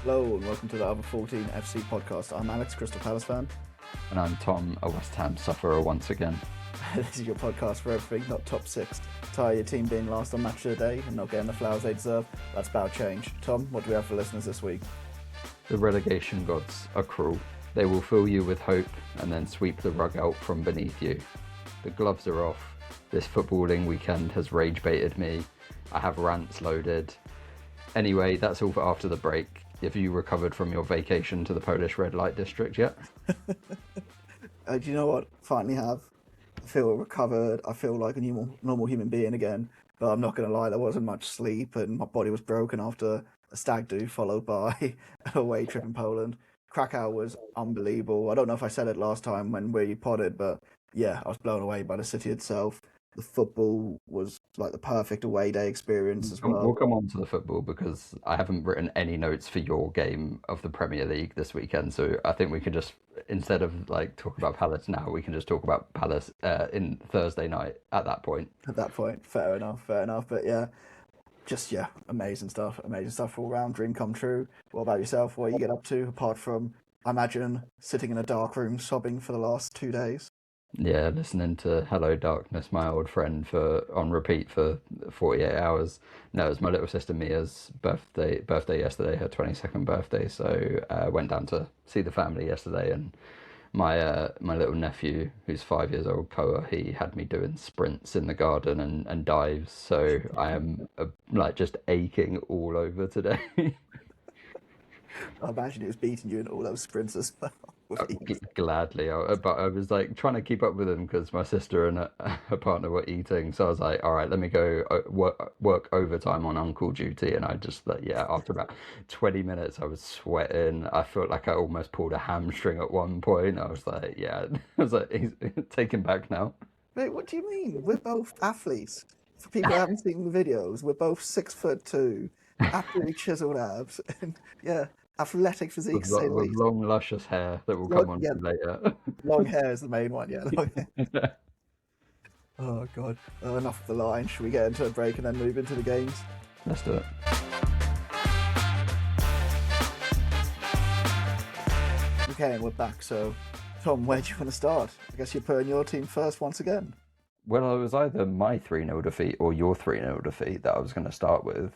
Hello and welcome to the Over 14 FC podcast. I'm Alex, Crystal Palace fan. And I'm Tom, a West Ham sufferer once again. This is your podcast for everything, not top six. Tired your team being last on match of the day and not getting the flowers they deserve. That's about change. Tom, what do we have for listeners this week? The relegation gods are cruel. They will fill you with hope and then sweep the rug out from beneath you. The gloves are off. This footballing weekend has rage baited me. I have rants loaded. Anyway, that's all for after the break. Have you recovered from your vacation to the Polish red light district yet? Do you know what? Finally have. I feel recovered. I feel like a normal human being again. But I'm not going to lie, there wasn't much sleep and my body was broken after a stag do followed by an away trip in Poland. Krakow was unbelievable. I don't know if I said it last time when we podded, but yeah, I was blown away by the city itself. The football was like the perfect away day experience as well. We'll come on to the football because I haven't written any notes for your game of the Premier League this weekend. So I think we can just, instead of like talk about Palace now, we can just talk about Palace in Thursday night at that point. At that point, fair enough. But yeah, amazing stuff all round, dream come true. What about yourself? What you get up to apart from, I imagine, sitting in a dark room sobbing for the last 2 days? Yeah, listening to Hello Darkness, my old friend, on repeat for 48 hours. No, it was my little sister Mia's birthday yesterday, her 22nd birthday. So I went down to see the family yesterday, and my little nephew, who's 5 years old, Koa, he had me doing sprints in the garden and dives. So I am just aching all over today. I imagine he was beating you in all those sprints as well. Gladly, but I was like trying to keep up with him because my sister and her partner were eating. So I was like, all right, let me go work overtime on uncle duty. And I just after about 20 minutes, I was sweating. I felt like I almost pulled a hamstring at one point. I was like, he's taken back now. Mate, what do you mean? We're both athletes. For people who haven't seen the videos, we're both 6'2", absolutely chiseled abs, and yeah. Athletic physique, with long, luscious hair that will come on to later. Long hair is the main one, yeah. Long hair. Oh, God. Enough of the line. Should we get into a break and then move into the games? Let's do it. Okay, and we're back. So, Tom, where do you want to start? I guess you're putting your team first once again. Well, it was either my 3-0 defeat or your 3-0 defeat that I was going to start with.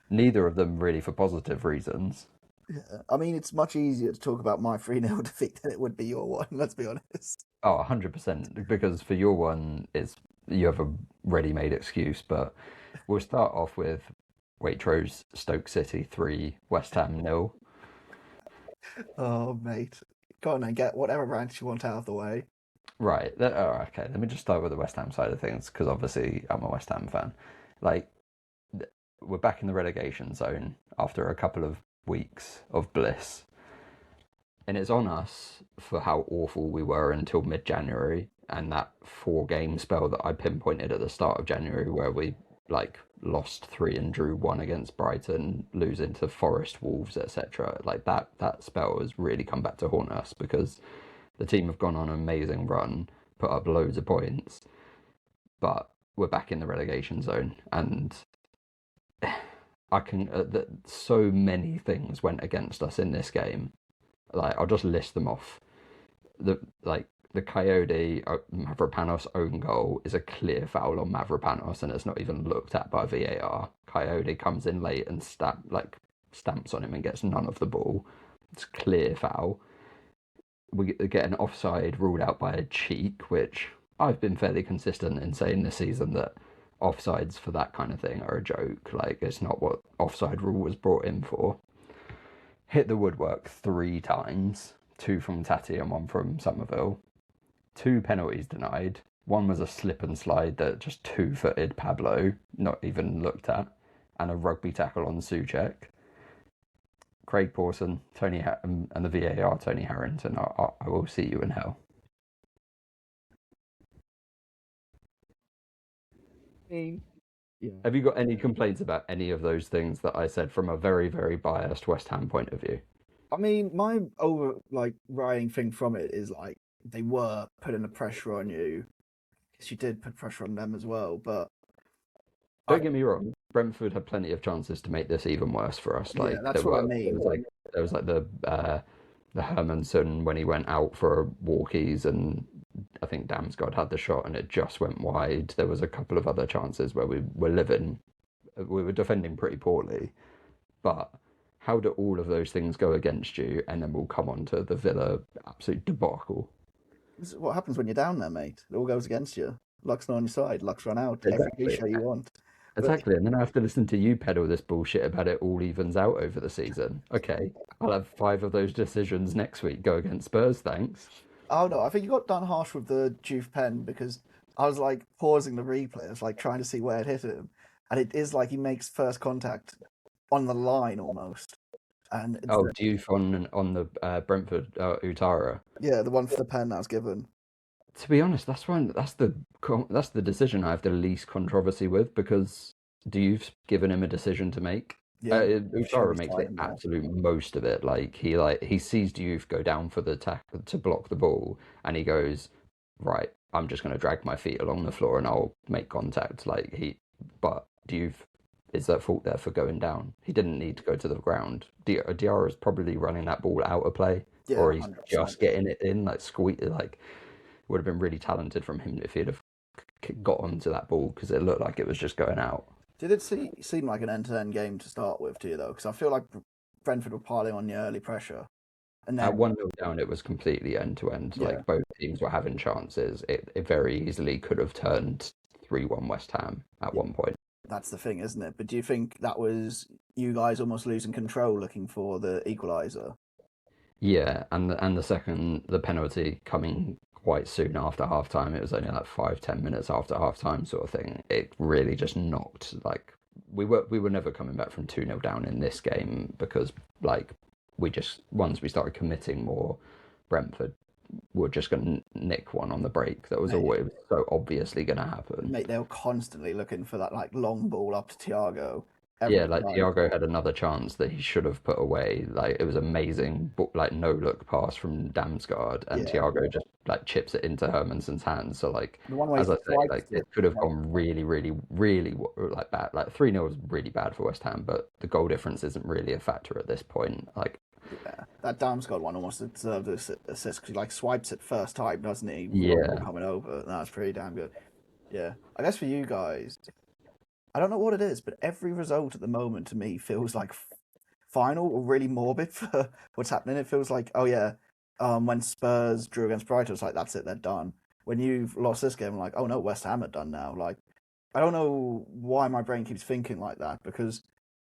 Neither of them really for positive reasons. Yeah, I mean, it's much easier to talk about my 3-0 defeat than it would be your one, let's be honest. Oh, 100%, because for your one, you have a ready-made excuse, but we'll start off with Waitrose Stoke City 3, West Ham 0. Oh, mate. Go on and get whatever rants you want out of the way. Right, okay, let me just start with the West Ham side of things, because obviously I'm a West Ham fan. We're back in the relegation zone after a couple of weeks of bliss, and it's on us for how awful we were until mid-January and that 4-game spell that I pinpointed at the start of January where we lost 3 and drew 1 against Brighton, losing to Forest, Wolves, etc. That spell has really come back to haunt us because the team have gone on an amazing run, put up loads of points, but we're back in the relegation zone, and so many things went against us in this game. I'll just list them off. The Coyote Mavropanos own goal is a clear foul on Mavropanos, and it's not even looked at by VAR. Coyote comes in late and stamps on him and gets none of the ball. It's a clear foul. We get an offside ruled out by a cheek, which I've been fairly consistent in saying this season that offsides for that kind of thing are a joke. It's not what offside rule was brought in for. Hit the woodwork 3 times, 2 from Tati and 1 from Somerville. 2 penalties denied. 1 was a slip and slide that just 2-footed Pablo, not even looked at, and a rugby tackle on Souček. Craig Pawson, and the VAR Tony Harrington, I will see you in hell. Yeah. Have you got any complaints about any of those things that I said from a very, very biased West Ham point of view? I mean, my overriding thing from it is they were putting the pressure on you. I guess you did put pressure on them as well, but Don't get me wrong. Brentford had plenty of chances to make this even worse for us. Yeah, that's what I mean. There was like the Hermanson when he went out for walkies, and I think Damsgaard had the shot and it just went wide. There was a couple of other chances where we were defending pretty poorly, but how do all of those things go against you? And then we'll come on to the Villa absolute debacle. This is what happens when you're down there, mate. It all goes against you. Luck's not on your side. Luck's run out. Every Exactly. cliche you want. But Exactly, and then I have to listen to you peddle this bullshit about it all evens out over the season. Okay, I'll have 5 of those decisions next week go against Spurs, thanks. oh no, I think you got done harsh with the Juve pen because I was like pausing the replay. I was like trying to see where it hit him, and it is like he makes first contact on the line almost. And it's Oh, Diouf on the Brentford Utara. yeah, the one for the pen that was given. To be honest, that's the decision I have the least controversy with, because Diouf's given him a decision to make. Yeah, Utara makes the time, yeah. absolute most of it. Like he sees Diouf go down for the tackle to block the ball, and he goes, right, I'm just going to drag my feet along the floor and I'll make contact. But Diouf is at fault there for going down. He didn't need to go to the ground. Diarra's probably running that ball out of play, Yeah, or he's 100%. just getting it in, would have been really talented from him if he'd have got onto that ball, because it looked like it was just going out. Did it seem like an end-to-end game to start with to you though? Because I feel like Brentford were piling on the early pressure, and At then 1-0 down, it was completely end to end. Yeah. Like both teams were having chances. It very easily could have turned 3-1 West Ham at one point. that's the thing, isn't it? But do you think that was you guys almost losing control, looking for the equaliser? Yeah, and the penalty coming quite soon after half time. It was only like 5-10 minutes after half time, sort of thing. It really just knocked, like, we were never coming back from 2-0 down in this game, because like once we started committing more, Brentford were just going to nick one on the break. That was always so obviously going to happen. Mate, they were constantly looking for that like long ball up to Thiago. Yeah, like Thiago had another chance that he should have put away. Like it was amazing, like no look pass from Damsgaard, and Yeah. Thiago just like chips it into Hermanson's hands. So like, The one where as he I say, swipes like it, it could have gone really, really, really like bad. Like 3-0 was really bad for West Ham, but the goal difference isn't really a factor at this point. Like, Yeah, that Damsgaard one almost deserved an assist because he like swipes it first time, doesn't he? Yeah. Coming over, that's pretty damn good. Yeah, I guess for you guys, I don't know what it is, but every result at the moment to me feels like final or really morbid for what's happening. It feels like, oh yeah, when Spurs drew against Brighton, it's like that's it, they're done. When you've lost this game, I'm like, oh no, West Ham are done now. Like, I don't know why my brain keeps thinking like that, because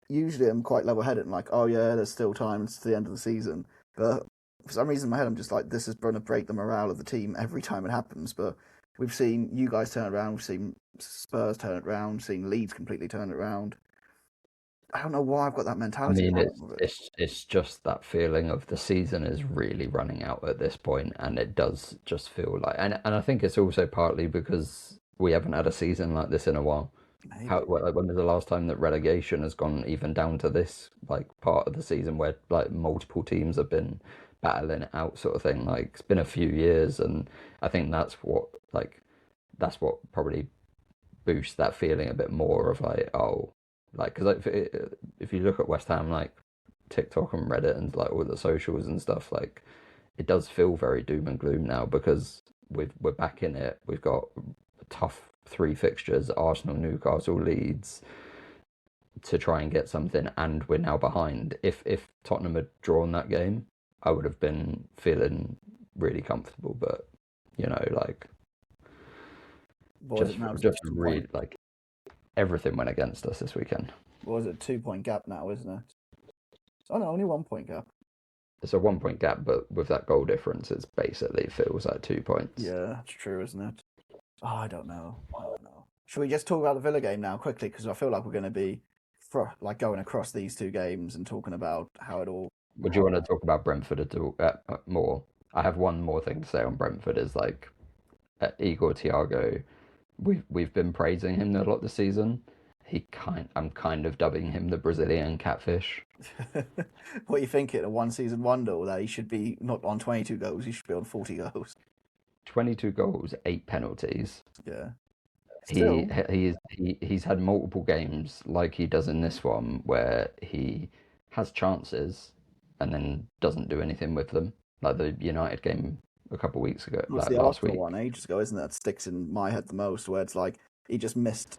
usually I'm quite level-headed and like, oh yeah, there's still time, it's the end of the season. But for some reason in my head, I'm just like, this is going to break the morale of the team every time it happens. But we've seen you guys turn it around, we've seen Spurs turn it around, we've seen Leeds completely turn it around. I don't know why I've got that I mentality. mean, it's just that feeling of the season is really running out at this point, and it does just feel like, and I think it's also partly because we haven't had a season like this in a while. Maybe. When was the last time that relegation has gone even down to this like part of the season where like multiple teams have been battling it out, sort of thing? Like it's been a few years, and I think that's what probably boosts that feeling a bit more of like, oh, like, because if you look at West Ham, like TikTok and Reddit and like all the socials and stuff, like it does feel very doom and gloom now, because we're back in it. We've got a tough 3 fixtures: Arsenal, Newcastle, Leeds, to try and get something, and we're now behind. If Tottenham had drawn that game, I would have been feeling really comfortable, but you know, like just really like everything went against us this weekend. What was it? 2-point gap now, isn't it? Oh no, only 1-point gap. It's a 1-point gap, but with that goal difference, it's basically feels like 2 points. Yeah, that's true, isn't it? Oh, I don't know. Should we just talk about the Villa game now quickly? Because I feel like we're going to be like going across these 2 games and talking about how it all. Would you want to talk about Brentford at all, more? I have one more thing to say on Brentford. Is like Igor Thiago. We've been praising him a lot this season. I'm kind of dubbing him the Brazilian catfish. What are you thinking? A 1-season wonder, or that he should be not on 22 goals, he should be on 40 goals. 22 goals, 8 penalties. Yeah. He Still, he's had multiple games like he does in this one where he has chances and then doesn't do anything with them, like the United game a couple of weeks ago, it's like the last Arsenal week. one ages ago, isn't it? That sticks in my head the most, where it's like he just missed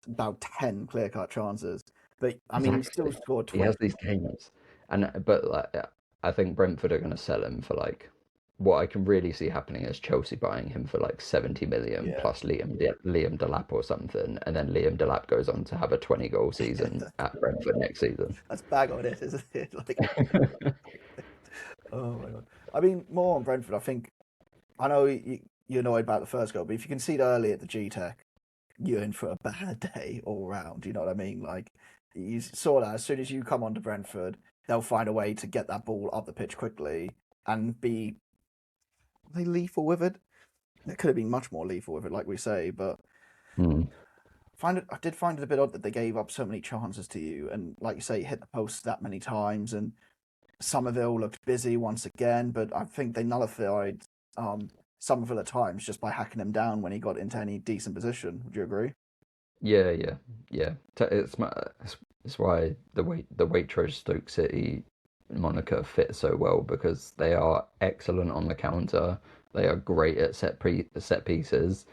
about 10 clear cut chances. But I mean, he still Exactly. scored He has 20. these games, and but like I think Brentford are going to sell him for like what I can really see happening is Chelsea buying him for like 70 million Yeah. plus Liam Delap or something, and then Liam Delap goes on to have a 20-goal season at Brentford next season. That's bag on it, isn't it? Like, oh my God. I mean, more on Brentford, I think. I know you're annoyed about the first goal, but if you concede early at the G Tech, you're in for a bad day all round. You know what I mean? Like, you saw that as soon as you come onto Brentford, they'll find a way to get that ball up the pitch quickly and be they lethal with it. It could have been much more lethal with it, like we say, but Hmm. I did find it a bit odd that they gave up so many chances to you, and like you say, hit the post that many times. And Somerville looked busy once again, but I think they nullified Somerville at times just by hacking him down when he got into any decent position. Would you agree? Yeah, yeah, yeah. It's why the Waitrose Stoke City moniker fits so well because they are excellent on the counter. They are great at set pieces.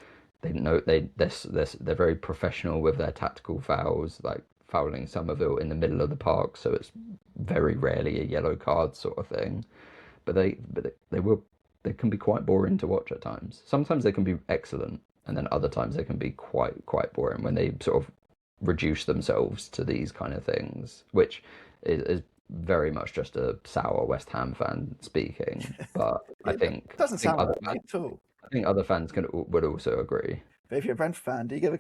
They know they're very professional with their tactical fouls, like fouling Somerville in the middle of the park, so it's very rarely a yellow card sort of thing. They can be quite boring to watch at times. Sometimes they can be excellent, and then other times they can be quite boring when they sort of reduce themselves to these kind of things, which is very much just a sour West Ham fan speaking. But It doesn't sound like it at all. I think other fans can would also agree. But if you're a Brentford fan, do you give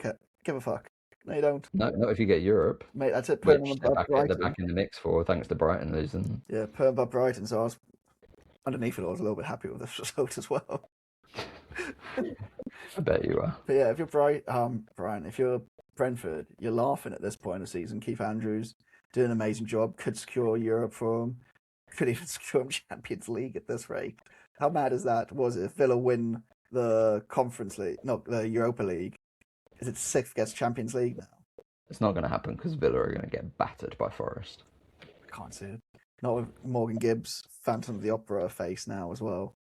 a fuck? No, you don't. No, not if you get Europe, Mate, that's it. Putting them which above they're Brighton. back in the mix for, thanks to Brighton losing. Yeah, putting them above Brighton. So I was underneath it. I was a little bit happy with this result as well. I bet you are. But yeah, if you're Brian, if you're Brentford, you're laughing at this point of the season. Keith Andrews doing an amazing job. Could secure Europe for him. Could even secure him Champions League at this rate. How mad is that? Was it if Villa win the Conference League, not the Europa League? Is it sixth gets Champions League now? It's not going to happen because Villa are going to get battered by Forest. I can't see it. Not with Morgan Gibbs, Phantom of the Opera face now as well.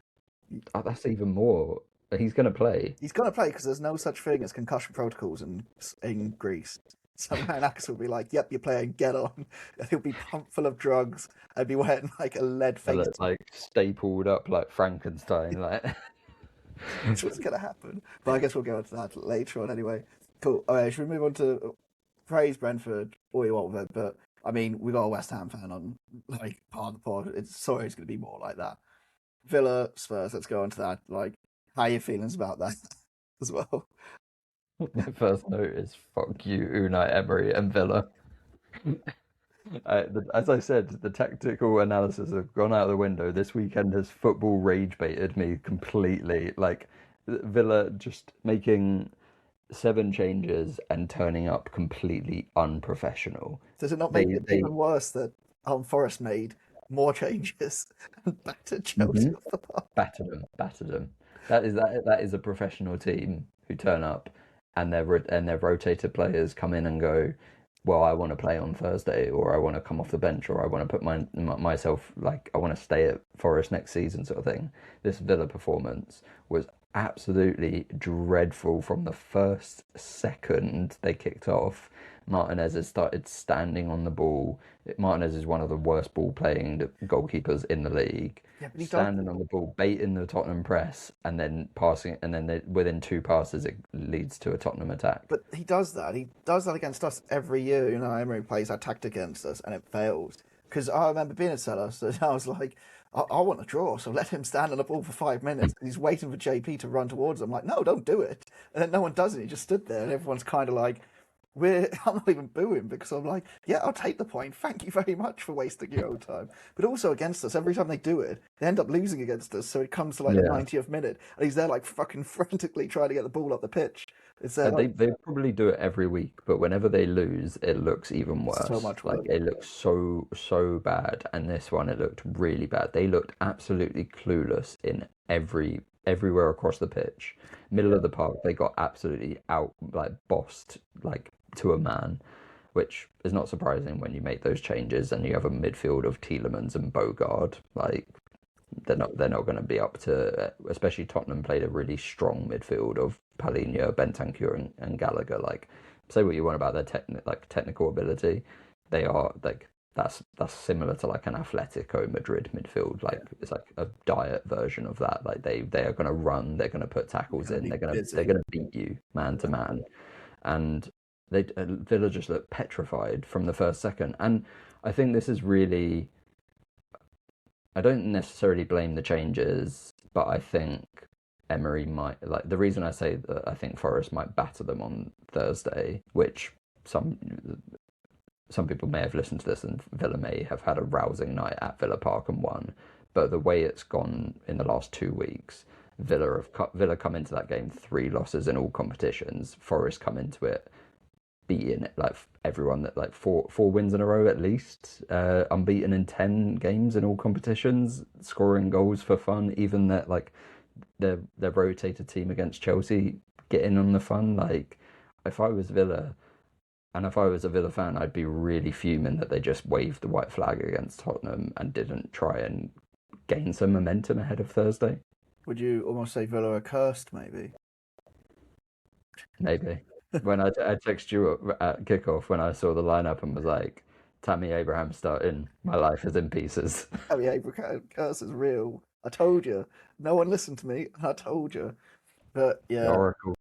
Oh, that's even more. He's going to play. He's going to play because there's no such thing as concussion protocols in Greece. So Marinakis will be like, "Yep, you're playing. Get on." And he'll be pumped full of drugs and be wearing like a lead face. Like stapled up like Frankenstein. Like That's what's going to happen. But I guess we'll go into that later on anyway. Cool. All right, should we move on to praise Brentford all you want with it? But I mean, we got a West Ham fan on like part of the pod. It's going to be more like that. Villa Spurs. Let's go on to that. Like, how are your feelings about that as well? my first note is fuck you, Unai Emery and Villa. As I said, the tactical analysis have gone out the window. This weekend has football rage baited me completely. Like Villa just making 7 changes and turning up completely unprofessional. Does it not make They it they even worse that Forest made more changes and battered Chelsea Mhm. off the park? battered them. That is a professional team who turn up and their rotated players come in and go, well, I want to play on Thursday, or I want to come off the bench, or I want to put myself like I want to stay at Forest next season, sort of thing. This Villa performance was absolutely dreadful from the first second they kicked off. Martinez has started standing on the ball. Martinez is one of the worst ball playing goalkeepers in the league. Yeah, but he does. Standing on the ball, baiting the Tottenham press, and then passing, and then within 2 passes, it leads to a Tottenham attack. But he does that. He does that against us every year. You know, Emery plays that tactic against us, and it fails. Because I remember being at Sellers, so I was like, I want to draw, so let him stand on the ball for 5 minutes. He's waiting for JP to run towards him. I'm like, no, don't do it. And then no one does it. He just stood there, and everyone's kind of like, I'm not even booing because I'm like, yeah, I'll take the point. Thank you very much for wasting your own time. But also against us, every time they do it, they end up losing against us. So it comes to like the Yeah. 90th minute, and he's there like fucking frantically trying to get the ball up the pitch. It's there like They probably do it every week, but whenever they lose, it looks even so worse. much Like worse. it looks so bad, and this one it looked really bad. They looked absolutely clueless in every everywhere across the pitch. Middle of the park, they got absolutely out like bossed like to a man, which is not surprising when you make those changes and you have a midfield of Tielemans and Bogard. Like they're not going to be up to. Especially Tottenham played a really strong midfield of Palhinha, Bentancur, and Gallagher. Like say what you want about their technical ability, they are like that's similar to like an Atletico Madrid midfield. Like it's like a diet version of that. Like they are going to run, they're going to put tackles in, they're going to beat you man to man, and they Villa just looked petrified from the first second. And I think this is really. I don't necessarily blame the changes, but I think Emery might like the reason I say that I think Forest might batter them on Thursday, which some some people may have listened to this and Villa may have had a rousing night at Villa Park and won, but the way it's gone in the last 2 weeks, Villa come into that game 3 losses in all competitions. Forest come into it beating like everyone that like four wins in a row at least, unbeaten in 10 games in all competitions, scoring goals for fun. Even that like their rotated team against Chelsea getting on the fun. Like if I was Villa and if I was a Villa fan, I'd be really fuming that they just waved the white flag against Tottenham and didn't try and gain some momentum ahead of Thursday. Would you almost say Villa are cursed, maybe? Maybe. When I texted you at kickoff when I saw the lineup and was like, Tammy Abraham starting, my life is in pieces. Oh yeah, curse is real. I told you. No one listened to me. I told you. But The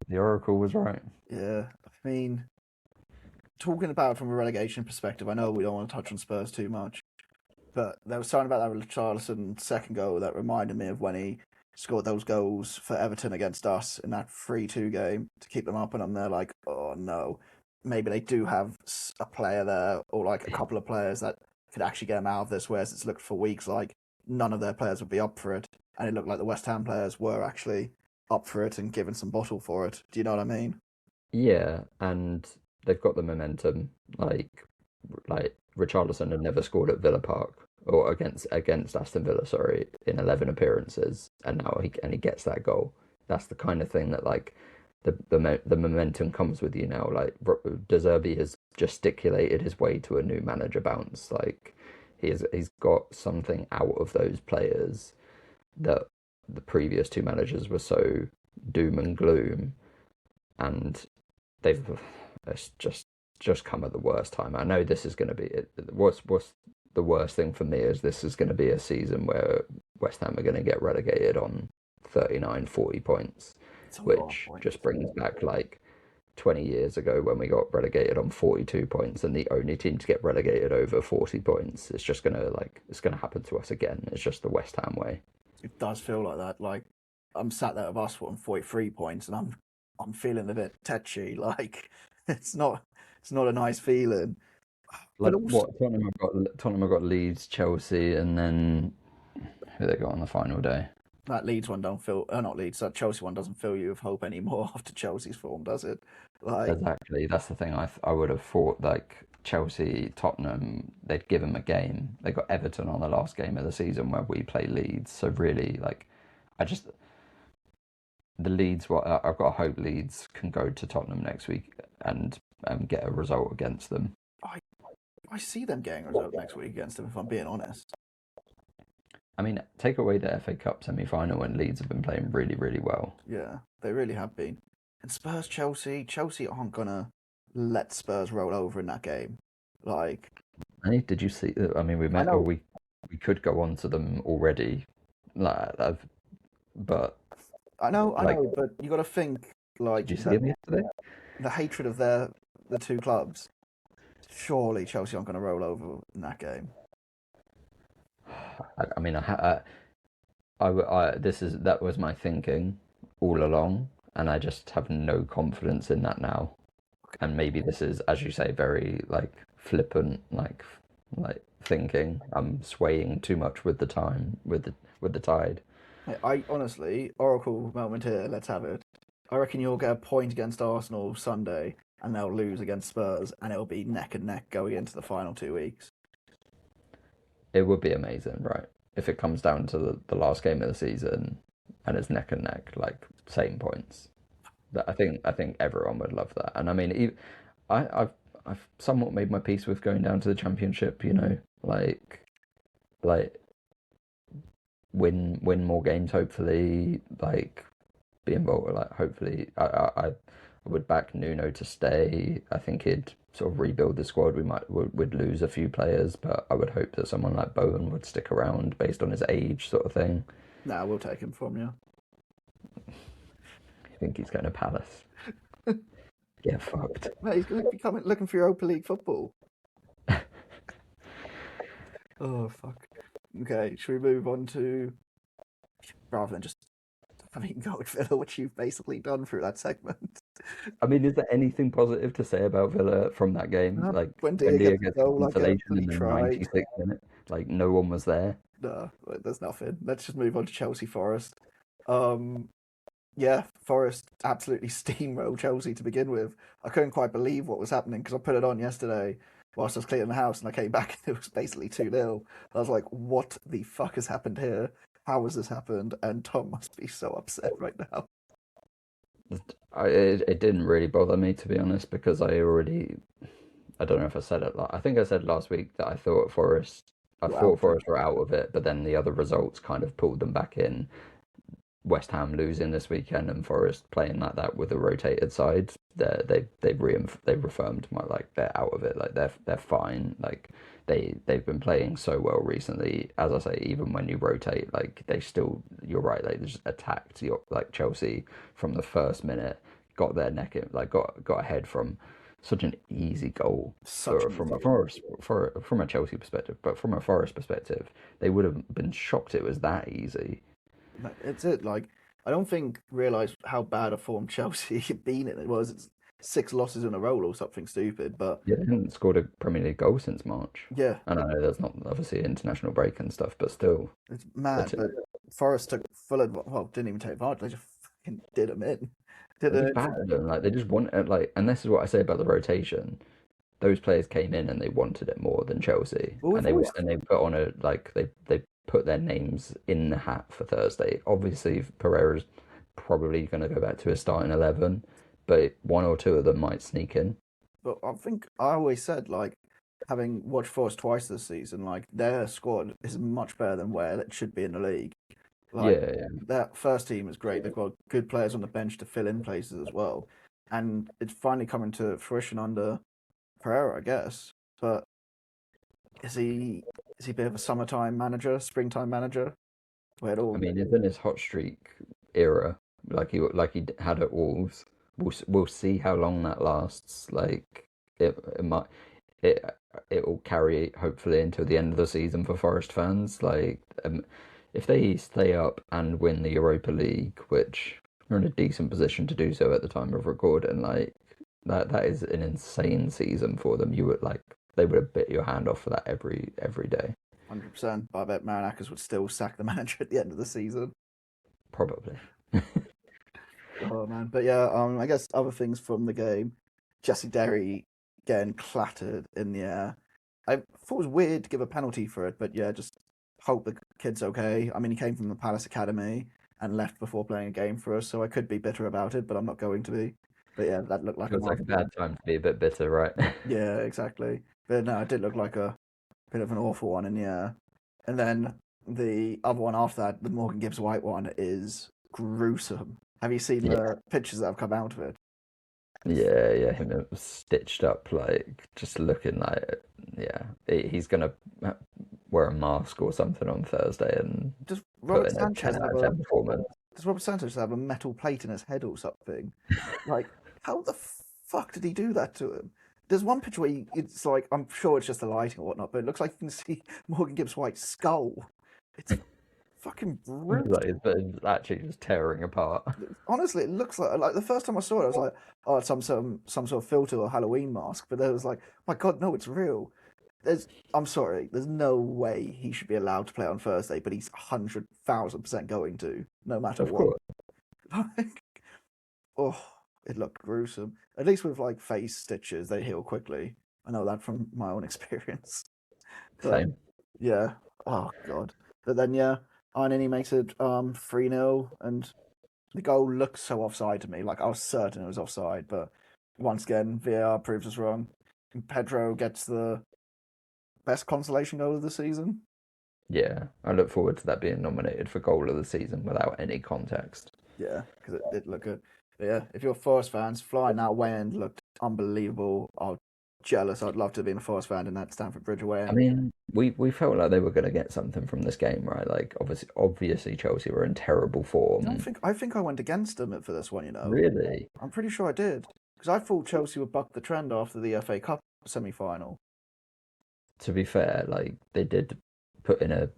yeah, Oracle was right. yeah. I mean, talking about it from a relegation perspective, I know we don't want to touch on Spurs too much, but there was something about that Richarlison second goal that reminded me of when he scored those goals for Everton against us in that 3-2 game to keep them up, and I'm there like, oh no, maybe they do have a player there or like a couple of players that could actually get them out of this, whereas it's looked for weeks like none of their players would be up for it, and it looked like the West Ham players were actually up for it and given some bottle for it. Do you know what I mean? Yeah, and they've got the momentum. Like Richarlison had never scored at Villa Park or against Aston Villa, sorry, in 11 appearances, and now he gets that goal. That's the kind of thing that like the momentum comes with you now. Like De Zerbi has gesticulated his way to a new manager bounce. Like he's got something out of those players that the previous two managers were so doom and gloom, and they've it's just come at the worst time. I know this is going to be it. What's the worst thing for me is this is going to be a season where West Ham are going to get relegated on 39, 40 points, which just brings back like 20 years ago when we got relegated on 42 points and the only team to get relegated over 40 points. It's just going to it's going to happen to us again. It's just the West Ham way. It does feel like that. Like I'm sat there with us on 43 points, and I'm feeling a bit tetchy. Like it's not a nice feeling. Like But also, what Tottenham have got Leeds, Chelsea, and then who they got on the final day. that Leeds one don't feel, not Leeds, that Chelsea one doesn't fill you with hope anymore after Chelsea's form, does it? Like, Exactly, that's the thing. I would have thought like Chelsea, Tottenham, they'd give them a game. They got Everton on the last game of the season where we play Leeds. So really, like, I just the Leeds. What I've got to hope Leeds can go to Tottenham next week and get a result against them. I I see them getting a result next week against them, if I'm being honest. I mean, take away the FA Cup semi-final and Leeds have been playing really, really well. Yeah, they really have been. And Spurs, Chelsea aren't gonna let Spurs roll over in that game. Like, Hey, did you see? I mean, I know, we could go on to them already, like, but I like, know, but you got to think like did you see that them yesterday? the hatred of the two clubs. Surely Chelsea aren't going to roll over in that game. I mean, that was my thinking all along, and I just have no confidence in that now. And maybe this is, as you say, very like flippant, like thinking. I'm swaying too much with the time, with the tide. I honestly, Oracle moment here. Let's have it. I reckon you'll get a point against Arsenal Sunday, and they'll lose against Spurs, and it'll be neck and neck going into the final 2 weeks. It would be amazing, right? If it comes down to the last game of the season, and it's neck and neck, like same points. That I think everyone would love that. And I mean, I've somewhat made my peace with going down to the Championship. Like win more games, hopefully. Like be involved. Like hopefully, I would back Nuno to stay. I think he'd sort of rebuild the squad. Would lose a few players, but I would hope that someone like Bowen would stick around based on his age, sort of thing. Nah, we'll take him from you. I think he's going to Palace. Get fucked. Mate, he's going to be coming looking for Europa League football. Oh fuck. Okay, should we move on to rather than just having go with Villa, which you've basically done through that segment? I mean, is there anything positive to say about Villa from that game? No, Like when when Dia Dia gets the gets goal, like consolation he in the tried. 96th minute, like no one was there. No, there's nothing. Let's just move on to Chelsea Forest. Um, yeah, Forest absolutely steamrolled Chelsea to begin with. I couldn't quite believe what was happening because I put it on yesterday whilst I was cleaning the house and I came back and it was basically 2-0. I was like, what the fuck has happened here? How has this happened? And Tom must be so upset right now. It didn't really bother me, to be honest, because I don't know if I said it. I think I said last week that I You're thought out for it. Forest were out of it, but then the other results kind of pulled them back in. West Ham losing this weekend and Forest playing like that with a rotated side, they've reaffirmed my like they're out of it. Like they're fine. Like they've been playing so well recently. As I say, even when you rotate, like they still, you're right. They just attacked your like Chelsea from the first minute, got their neck in, like got ahead from such an easy goal Such an from easy a goal. from a Chelsea perspective, but from a Forest perspective, they would have been shocked it was that easy. It's it. Like, I don't think realize how bad a form Chelsea had been in. It was it's 6 losses in a row or something stupid. But Yeah, they haven't scored a Premier League goal since March. yeah, And I know there's not obviously an international break and stuff, but still, it's mad. they But Forest took full well, didn't even take advantage. They just fucking did them in. Did just it from battered them. Like they just want it. Like, and this is what I say about the rotation. Those players came in and they wanted it more than Chelsea, well, and we've always they put on a like they put their names in the hat for Thursday. Obviously, Pereira's probably going to go back to his starting 11, but one or two of them might sneak in. but I think I always said like having watched Forest twice this season, like their squad is much better than where it should be in the league. Like Yeah, yeah. that first team is great. They've got good players on the bench to fill in places as well. And it's finally coming to fruition under Pereira, I guess. But is he a bit of a summertime manager, springtime manager? Where it I all mean, he's in his hot streak era, like he had at Wolves. We'll see how long that lasts. Like it might it it will carry hopefully until the end of the season for Forest fans. Like if they stay up and win the Europa League, which are in a decent position to do so at the time of recording, like that is an insane season for them. You would like they would have bit your hand off for that every day, 100%. But I bet Marinakis would still sack the manager at the end of the season. probably. Oh man, but yeah, I guess other things from the game. Jesse Derry getting clattered in the air. I thought it was weird to give a penalty for it, but yeah, just hope the kid's okay. I mean, he came from the Palace Academy and left before playing a game for us, so I could be bitter about it, but I'm not going to be. But yeah, that looked like a Feels like a nasty one. bad time to be a bit bitter, right? Yeah, exactly. But no, it did look like a bit of an awful one in the air. And then the other one after that, the Morgan Gibbs White one, is gruesome. Have you seen Yeah, the pictures that have come out of it? yeah. Him stitched up, like just looking like, yeah, he's gonna wear a mask or something on Thursday and Does put Robert in a ten Sanchez out have of a ten performance. does Robert Sanchez have a metal plate in his head or something? Like, how the fuck did he do that to him? There's one picture where it's like I'm sure it's just the lighting or whatnot, but it looks like you can see Morgan Gibbs White's skull. It's fucking Like brutal. it's actually just tearing apart. Honestly, it looks like the first time I saw it, I was like, oh, it's some sort of filter or Halloween mask. But then it was like, my God, no, it's real. There's, I'm sorry, there's no way he should be allowed to play on Thursday, but he's 100,000% going to, no matter Of what. course, Like, oh, it looked gruesome. At least with like face stitches, they heal quickly. I know that from my own experience. But same. yeah, oh God. But then yeah. and then he makes it 3-0, and the goal looks so offside to me. Like, I was certain it was offside, but once again, VAR proves us wrong. And Pedro gets the best consolation goal of the season. Yeah, I look forward to that being nominated for goal of the season without any context. Yeah, because it did look good. But yeah, if you're Forest fans, flying that way end looked unbelievable. I'm jealous. I'd love to have been a Forest fan in that Stamford Bridge away I end. mean, we felt like they were going to get something from this game, right? Like, obviously Chelsea were in terrible form. I think I went against them for this one. Really? I'm pretty sure I did because I thought Chelsea would buck the trend after the FA Cup semi-final. To be fair, like they did put in a.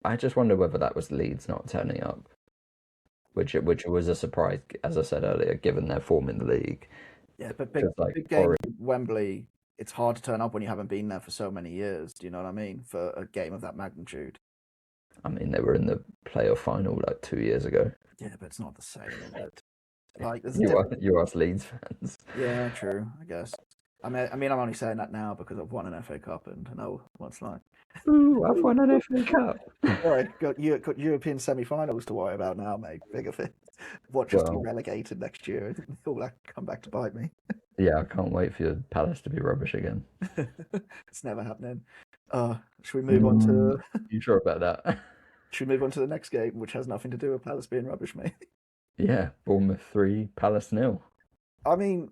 I just wonder whether that was Leeds not turning up, which was a surprise, as I said earlier, given their form in the league. Yeah, but Because like big game Ori, Wembley. It's hard to turn up when you haven't been there for so many years. Do you know what I mean? For a game of that magnitude. I mean, they were in the playoff final like 2 years ago. Yeah, but it's not the same, is it? Like, there's a You difference. are you are Leeds fans. Yeah, true. I guess. I'm only saying that now because I've won an FA Cup and I know what it's like. Ooh, I've won an FA Cup. Right, got European semi-finals to worry about now, mate. Bigger things. Watch us be Well, relegated next year. All that come back to bite me. yeah, I can't wait for your Palace to be rubbish again. It's never happening. Should we move on to You sure about that? should we move on to the next game, which has nothing to do with Palace being rubbish, mate? Yeah, Bournemouth 3, Palace nil. I mean,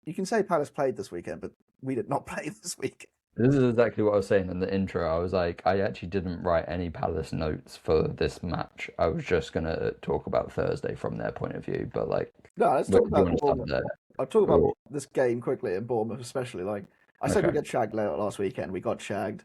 you can say Palace played this weekend, but we did not play this weekend. This is exactly what I was saying in the intro. I was like, I actually didn't write any Palace notes for this match. I was just gonna talk about Thursday from their point of view. But like, No, let's where talk do you about want to start Bournemouth. there? I'll talk about Or, this game quickly and Bournemouth especially. Like I said, we okay, got shagged last weekend. We got shagged.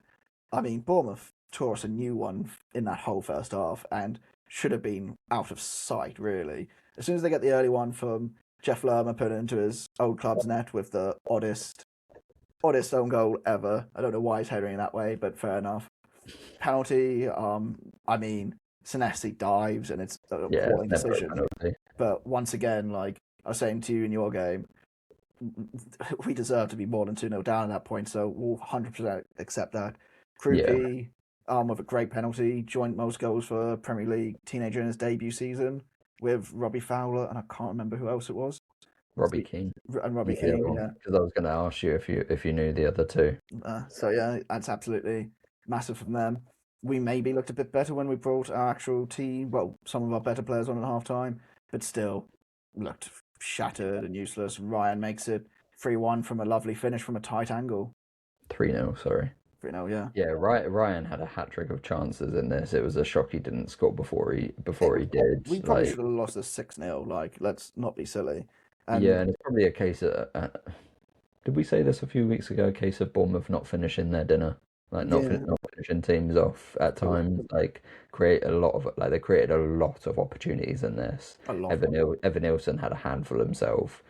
I mean, Bournemouth tore us a new one in that whole first half and should have been out of sight, really. As soon as they get the early one from Jeff Lerma put it into his old club's net with the oddest own goal ever. I don't know why he's heading that way, but fair enough. Penalty. I mean, Senesi dives and it's an yeah, appalling never a decision. penalty. But once again, like I was saying to you in your game, we deserve to be more than 2-0 down at that point, so we'll 100% accept that. Yeah, Krupi, with a great penalty, joint most goals for Premier League teenager in his debut season with Robbie Fowler, and I can't remember who else it was. Robbie Keane And Robbie was the other Keane, one yeah. because I was going to ask you if you knew the other two. So yeah, that's absolutely massive from them. We maybe looked a bit better when we brought our actual team, well, some of our better players on at half time, but still looked shattered and useless. Ryan makes it 3-1 from a lovely finish from a tight angle. 3-0, sorry. 3-0, yeah. Yeah, Ryan had a hat trick of chances in this. It was a shock he didn't score before he did. We probably Like, should have lost this 6-0. Like, let's not be silly. yeah, And and it's probably a case of. Did we say this a few weeks ago? A case of Bournemouth not finishing their dinner, like yeah, not finishing teams off at times. Like they created a lot of opportunities in this. a lot. Evan Nilsson had a handful himself,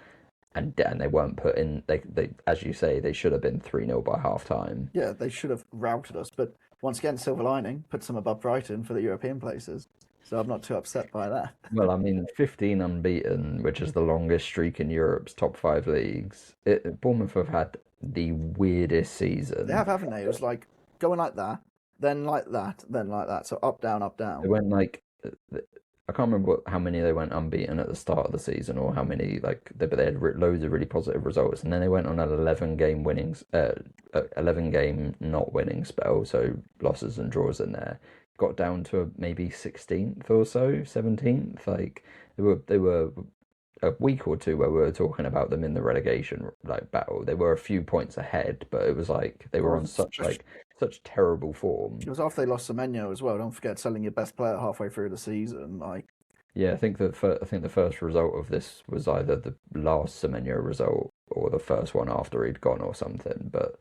and they weren't put in. They as you say, they should have been 3-0 by half time. Yeah, they should have routed us. But once again, silver lining puts them above Brighton for the European places. So I'm not too upset by that. Well, I mean, 15 unbeaten, which is the longest streak in Europe's top five leagues. Bournemouth have had the weirdest They season. haven't they? It was like going like that, then like that, then like that. So up, down, up, They down. went like I can't remember how many they went unbeaten at the start of the season, or how many but they had loads of really positive results, and then they went on an 11 game not winning spell, so losses and draws in there. Got down to maybe 16th or so, 17th. Like they were a week or two where we were talking about them in the relegation battle. They were a few points ahead, but it was like they were Well, on such terrible form. it was after they lost Semenyo as well. Don't forget selling your best player halfway through the season. Like, Yeah, I think the first result of this was either the last Semenyo result or the first one after he'd gone or something. But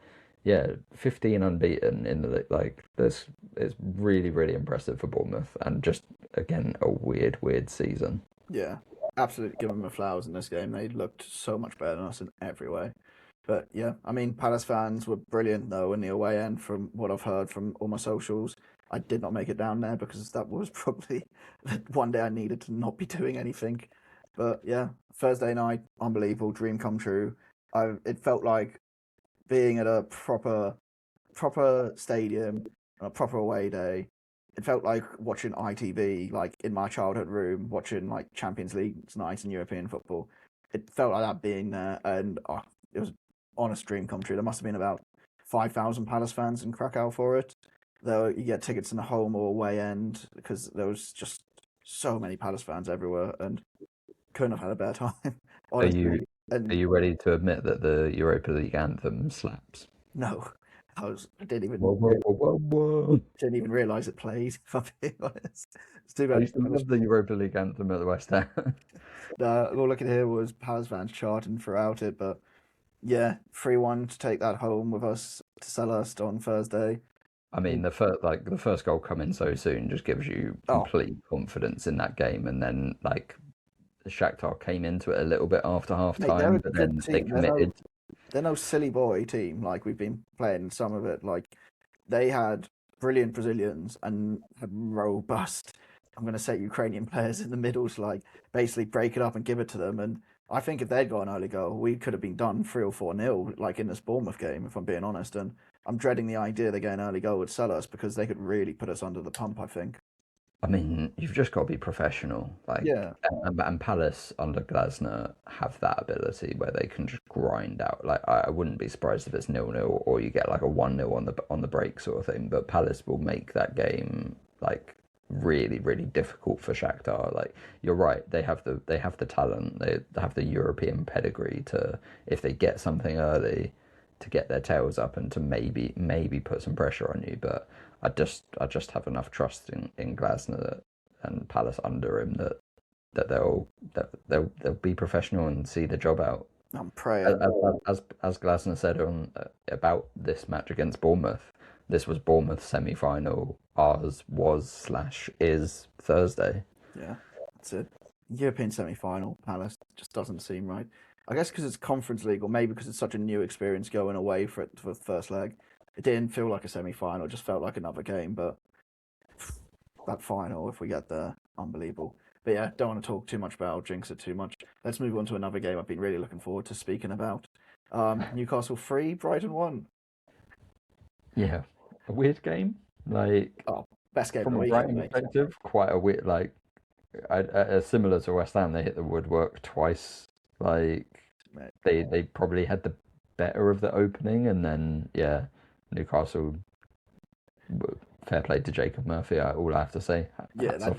yeah, 15 unbeaten in the this is really really impressive for Bournemouth, and just again a weird season. yeah, absolutely give them the flowers in this game. They looked so much better than us in every way. But yeah, I mean, Palace fans were brilliant though in the away end from what I've heard from all my socials. I did not make it down there because that was probably the one day I needed to not be doing anything. But yeah, Thursday night, unbelievable, dream come true. It felt like being at a proper stadium, a proper away day. it felt like watching ITV, like in my childhood room, watching like Champions League night in European football. It felt like that being there, and it was honest dream come true. There must have been about 5,000 Palace fans in Krakow for it. Though you get tickets in the home or away end because there was just so many Palace fans everywhere, and couldn't have had a better time. Are you Honestly, are and you ready to admit that the Europa League anthem slaps? no, I Whoa, whoa, whoa, whoa, whoa. didn't even realise it played. If I'm being honest, it's too I bad. used to love the Europa League anthem at the West Ham. All I could hear was Palace fans charting throughout it, but yeah, 3-1 to take that home with us to Selhurst on Thursday. I mean, the first goal coming so soon just gives you Oh, complete confidence in that game, and then like Shakhtar came into it a little bit after half mate, they're time, a but good then they team. committed. They're no silly boy team like we've been playing some of it. Like they had brilliant Brazilians and had robust, I'm going to say Ukrainian players in the middle to like basically break it up and give it to them. And I think if they'd got an early goal, we could have been done 3 or 4-0 like in this Bournemouth game, if I'm being honest. And I'm dreading the idea they get an early goal would sell us because they could really put us under the pump, I think. I mean, you've just got to be professional. Like, Yeah. and Palace under Glasner have that ability where they can just grind out. Like, I wouldn't be surprised if it's 0-0 or you get like a 1-0 on the break sort of thing. But Palace will make that game like really, really difficult for Shakhtar. Like, you're right, they have the talent, they have the European pedigree to, if they get something early, to get their tails up and to maybe put some pressure on you. But I just have enough trust in Glasner and Palace under him that they'll be professional and see the job out. I'm As praying. as Glasner said on about this match against Bournemouth, this was Bournemouth's semi-final. Ours was/is Thursday. Yeah, that's it. European semi-final, Palace just doesn't seem right. I guess because it's Conference League, or maybe because it's such a new experience going away for it for the first leg. It didn't feel like a semi-final; it just felt like another game. But that final, if we get there, unbelievable. But yeah, don't want to talk too much about it, jinx it too much. Let's move on to another game I've been really looking forward to speaking about. Newcastle 3, Brighton 1. Yeah, a weird game. Like Oh, best game of from the a weekend, Brighton mate. perspective, quite a weird. Like similar to West Ham, they hit the woodwork twice. Like Mate. they probably had the better of the opening, and then yeah, Newcastle. Fair play to Jacob Murphy. All I have to say. Yeah, Hats that off.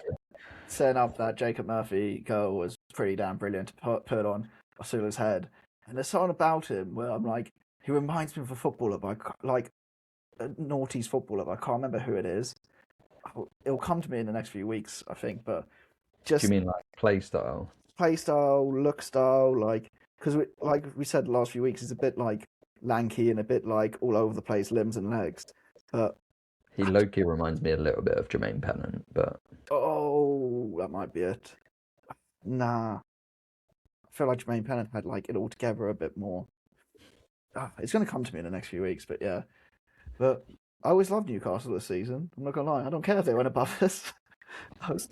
setting up that Jacob Murphy goal was pretty damn brilliant to put on Osula's head. And there's something about him where I'm like, he reminds me of a footballer, but like a noughties footballer, but I can't remember who it is. It'll come to me in the next few weeks, I think. But Do you just mean like play style? play style, look style, like because like we said the last few weeks, he's a bit like lanky and a bit like all over the place, limbs and legs. But He low-key reminds me a little bit of Jermaine Pennant, but oh, that might be it. Nah, I feel like Jermaine Pennant had like it all together a bit more. It's going to come to me in the next few weeks, but yeah. But I always loved Newcastle this season. I'm not gonna lie. I don't care if they went above us. I was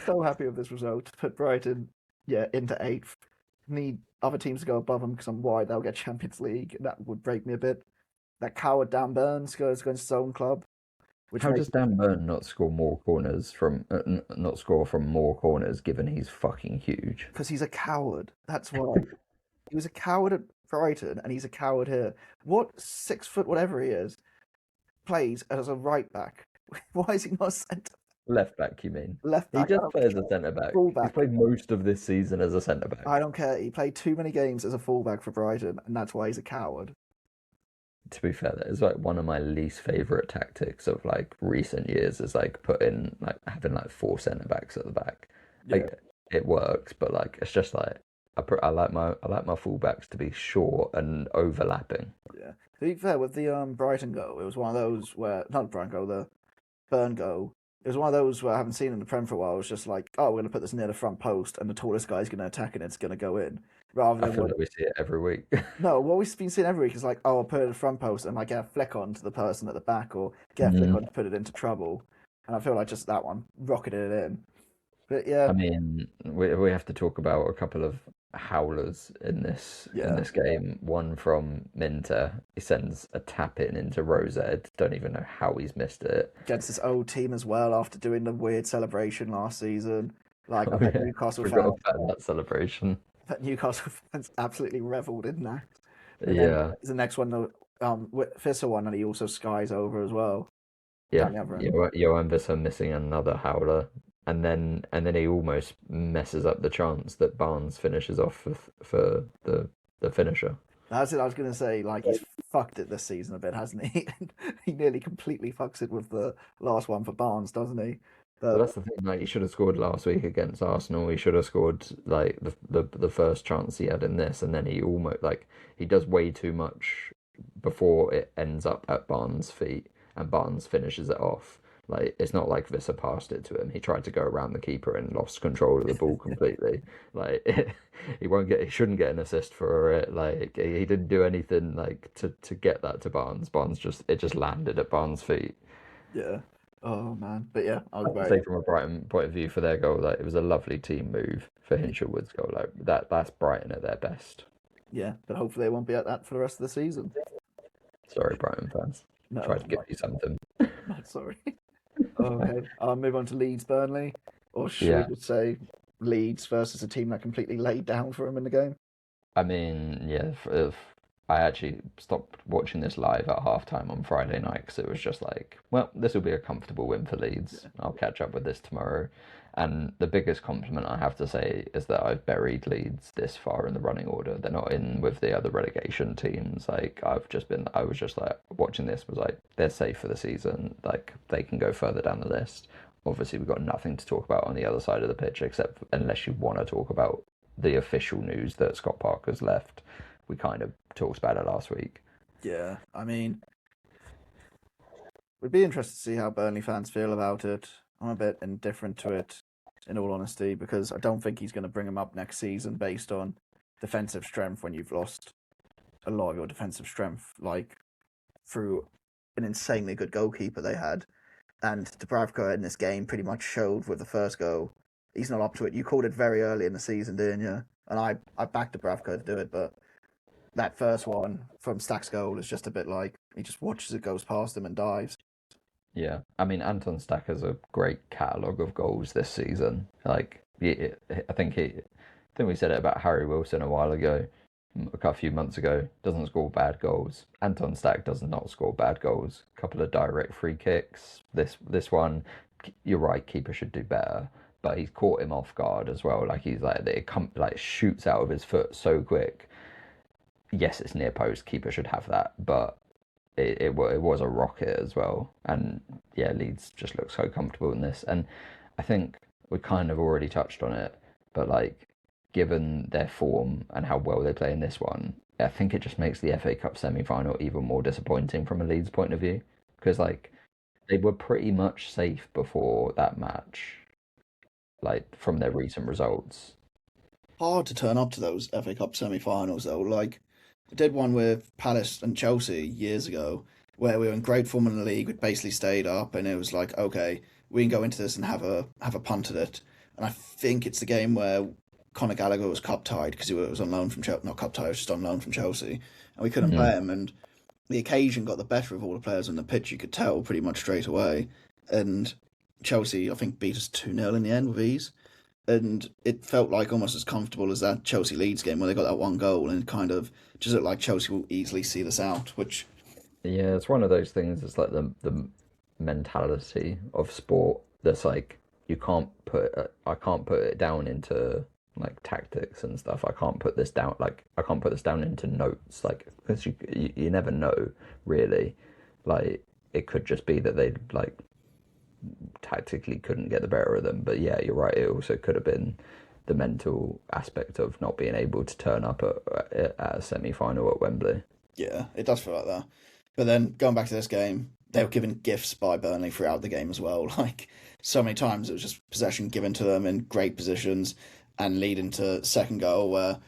so happy with this result. Put Brighton, yeah, into eighth. Need other teams to go above them because I'm worried they'll get Champions League, and that would break me a bit. That coward Dan Burns goes against his own club, which how makes does Dan Burn not score from more corners given he's fucking huge? because he's a coward. That's why he was a coward at Brighton, and he's a coward here. What 6 foot whatever he is plays as a right back? Why is he not centre Left back, you mean? left He back? I just don't plays care. as a centre back. Full He's back. played most of this season as a centre back. I don't care. He played too many games as a fullback for Brighton, and that's why he's a coward. To be fair, that is like one of my least favourite tactics of like recent years is like putting like having like four centre backs at the back. Yeah, Like it works, but like it's just like I like my fullbacks to be short and overlapping. yeah. To be fair, with the Brighton goal, it was one of those where not the Brighton goal, the Burn goal. It was one of those where I haven't seen in the Prem for a while. It was just like, oh, we're gonna put this near the front post, and the tallest guy's gonna attack it, and it's gonna go in. Rather I than feel what like we see it every week. no, what we've been seeing every week is like, oh, I'll put it at the front post and like get a flick on to the person at the back, or get a flick Mm. on to put it into trouble. And I feel like just that one rocketed it in. But yeah, I mean, we have to talk about a couple of howlers in Yeah, this game. One from Minter. He sends a tap in into Rosed. Don't even know how he's missed it. against his old team as well after doing the weird celebration last season. Like Oh yeah, forgot about that celebration. I bet Newcastle fans absolutely revelled in that. And then Yeah, the next one, the Fisser one, and he also skies over as well down yeah. the other end. Johan Visser missing another howler, and then he almost messes up the chance that Barnes finishes off for the finisher. That's it. I was going to say, like, he's fucked it this season a bit, hasn't he? He nearly completely fucks it with the last one for Barnes, doesn't he? But But that's the thing. Like he should have scored last week against Arsenal. He should have scored like the first chance he had in this, and then he almost like he does way too much before it ends up at Barnes' feet, and Barnes finishes it off. Like it's not like Visser passed it to him. He tried to go around the keeper and lost control of the ball completely. Like he shouldn't get an assist for it. Like he didn't do anything like to get that to Barnes. It just landed at Barnes' feet. yeah. Oh, man. But yeah, I was I'd very, say from a Brighton point of view for their goal, like it was a lovely team move for Hinshelwood's goal. Like that's Brighton at their best. yeah. But hopefully they won't be at that for the rest of the season. Sorry, Brighton fans. No, Tried to give you something. not sorry. Okay, I'll move on to Leeds Burnley. Or should we Yeah. just say Leeds versus a team that completely laid down for him in the game? I mean, yeah, if I actually stopped watching this live at halftime on Friday night because it was just like, well, this will be a comfortable win for Leeds. I'll catch up with this tomorrow. And the biggest compliment I have to say is that I've buried Leeds this far in the running order. They're not in with the other relegation teams. Like I was just like watching this was like they're safe for the season. Like they can go further down the list. Obviously, we've got nothing to talk about on the other side of the pitch except unless you want to talk about the official news that Scott Parker's left. We kind of talked about it last week. Yeah, I mean, we'd be interested to see how Burnley fans feel about it. I'm a bit indifferent to it, in all honesty, because I don't think he's going to bring him up next season based on defensive strength when you've lost a lot of your defensive strength, like through an insanely good goalkeeper they had. And Dubravka in this game pretty much showed with the first goal. He's not up to it. You called it very early in the season, didn't you? And I backed Dubravka to do it, but that first one from Stack's goal is just a bit like he just watches it goes past him and dives. Yeah, I mean Anton Stack has a great catalogue of goals this season. Like, I think we said it about Harry Wilson a while ago, a few months ago. Doesn't score bad goals. Anton Stack does not score bad goals. A couple of direct free kicks. This one, you're right. Keeper should do better, but he's caught him off guard as well. Like he's like it like shoots out of his foot so quick. Yes, it's near post. Keeper should have that, but it was a rocket as well. And yeah, Leeds just look so comfortable in this. And I think we kind of already touched on it, but like given their form and how well they play in this one, I think it just makes the FA Cup semi-final even more disappointing from a Leeds point of view because like they were pretty much safe before that match, like from their recent results. Hard to turn up to those FA Cup semi-finals though. Like I did one with Palace and Chelsea years ago, where we were in great form in the league. We'd basically stayed up, and it was like, okay, we can go into this and have a punt at it. And I think it's the game where Conor Gallagher was cup tied because he was on loan from Chelsea, not cup tied, was just on loan from Chelsea, and we couldn't Hmm. play him. And the occasion got the better of all the players on the pitch. You could tell pretty much straight away. And Chelsea, I think, beat us 2-0 in the end with ease. And it felt like almost as comfortable as that Chelsea Leeds game where they got that one goal and kind of just looked like Chelsea will easily see this out, which Yeah, it's one of those things. It's like the mentality of sport that's like I can't put it down into like tactics and stuff. I can't put this down into notes like because you never know really. Like it could just be that they like tactically couldn't get the better of them. But yeah, you're right. It also could have been the mental aspect of not being able to turn up at a semi-final at Wembley. yeah, it does feel like that. But then going back to this game, they were given gifts by Burnley throughout the game as well. Like so many times it was just possession given to them in great positions and leading to second goal where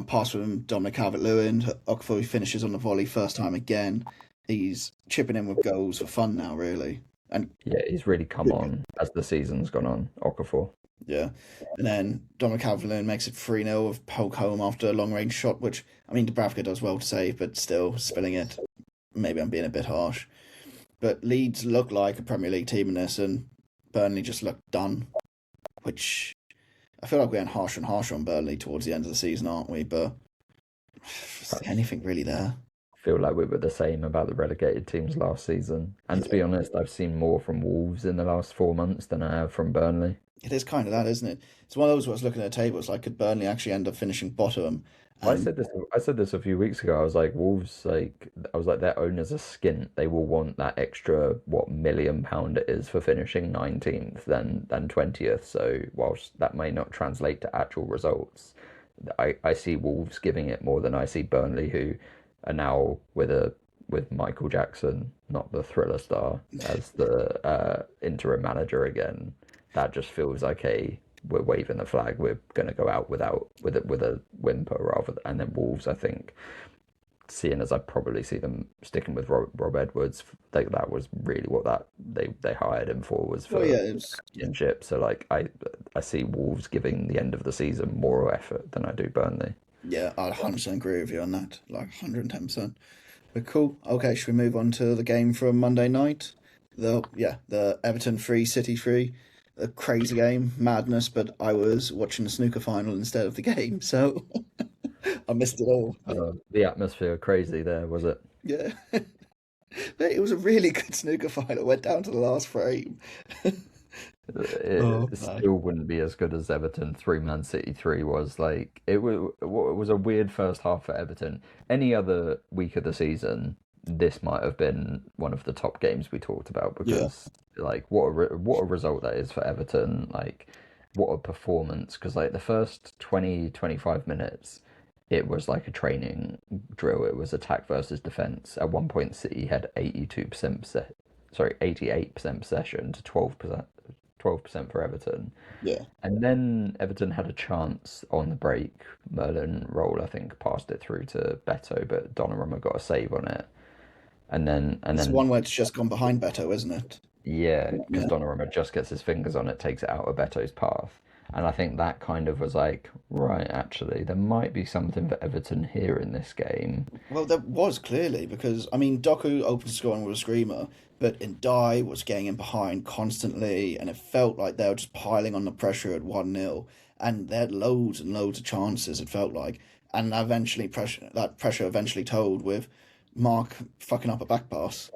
pass from Dominic Calvert-Lewin, Okafor finishes on the volley first time again. He's chipping in with goals for fun now, really. And Yeah, he's really come on as the season's gone on, Okafor. yeah, and then Dominic Calvert-Lewin makes it 3-0 with poke home after a long range shot, which I mean Dubravka does well to save, but still spilling it. Maybe I'm being a bit harsh. But Leeds look like a Premier League team in this, and Burnley just look done. Which I feel like we're getting harsher and harsher on Burnley towards the end of the season, aren't we? But is there anything really there? Feel like we were the same about the relegated teams last season. And to be honest, I've seen more from Wolves in the last 4 months than I have from Burnley. It is kind of that, isn't it? It's one of those where I was looking at the table. It's like, could Burnley actually end up finishing bottom? I And said this. I said this a few weeks ago. I was like, Wolves. I was like, their owners are skint. They will want that extra £1 million it is for finishing 19th than 20th. So whilst that may not translate to actual results, I see Wolves giving it more than I see Burnley, who are now with Michael Jackson, not the Thriller star, as the interim manager again. That just feels like we're waving the flag. We're going to go out with a whimper rather. And then Wolves, I think, seeing as I probably see them sticking with Rob Edwards, that was really what they hired him for, was for championship. So like I see Wolves giving the end of the season more effort than I do Burnley. yeah, I 100% agree with you on that. Like 110%. But cool. Okay, should we move on to the game from Monday night? The Everton 3, City 3. A crazy game, madness, but I was watching the snooker final instead of the game, so I missed it all. The atmosphere crazy there, was it? Yeah. But it was a really good snooker final. It went down to the last frame. Oh, It no. still wouldn't be as good as Everton 3, Man City 3 was. Like it was a weird first half for Everton. Any other week of the season, this might have been one of the top games we talked about, Yeah. because like what a result that is for Everton. Like what a performance, because like the first 20-25 minutes it was like a training drill. It was attack versus defense. At one point City had 88% possession to 12% for Everton. Yeah. And then Everton had a chance on the break. Merlin Roll, I think, passed it through to Beto, but Donnarumma got a save on it. And then It's one where it's just gone behind Beto, isn't it? yeah, because Yeah. Donnarumma just gets his fingers on it, takes it out of Beto's path. And I think that kind of was like, right, actually, there might be something for Everton here in this game. Well, there was clearly because I mean Doku opened scoring with a screamer, but Ndai was getting in behind constantly, and it felt like they were just piling on the pressure at 1-0, and they had loads and loads of chances. It felt like, and eventually pressure eventually told with Mark fucking up a back pass.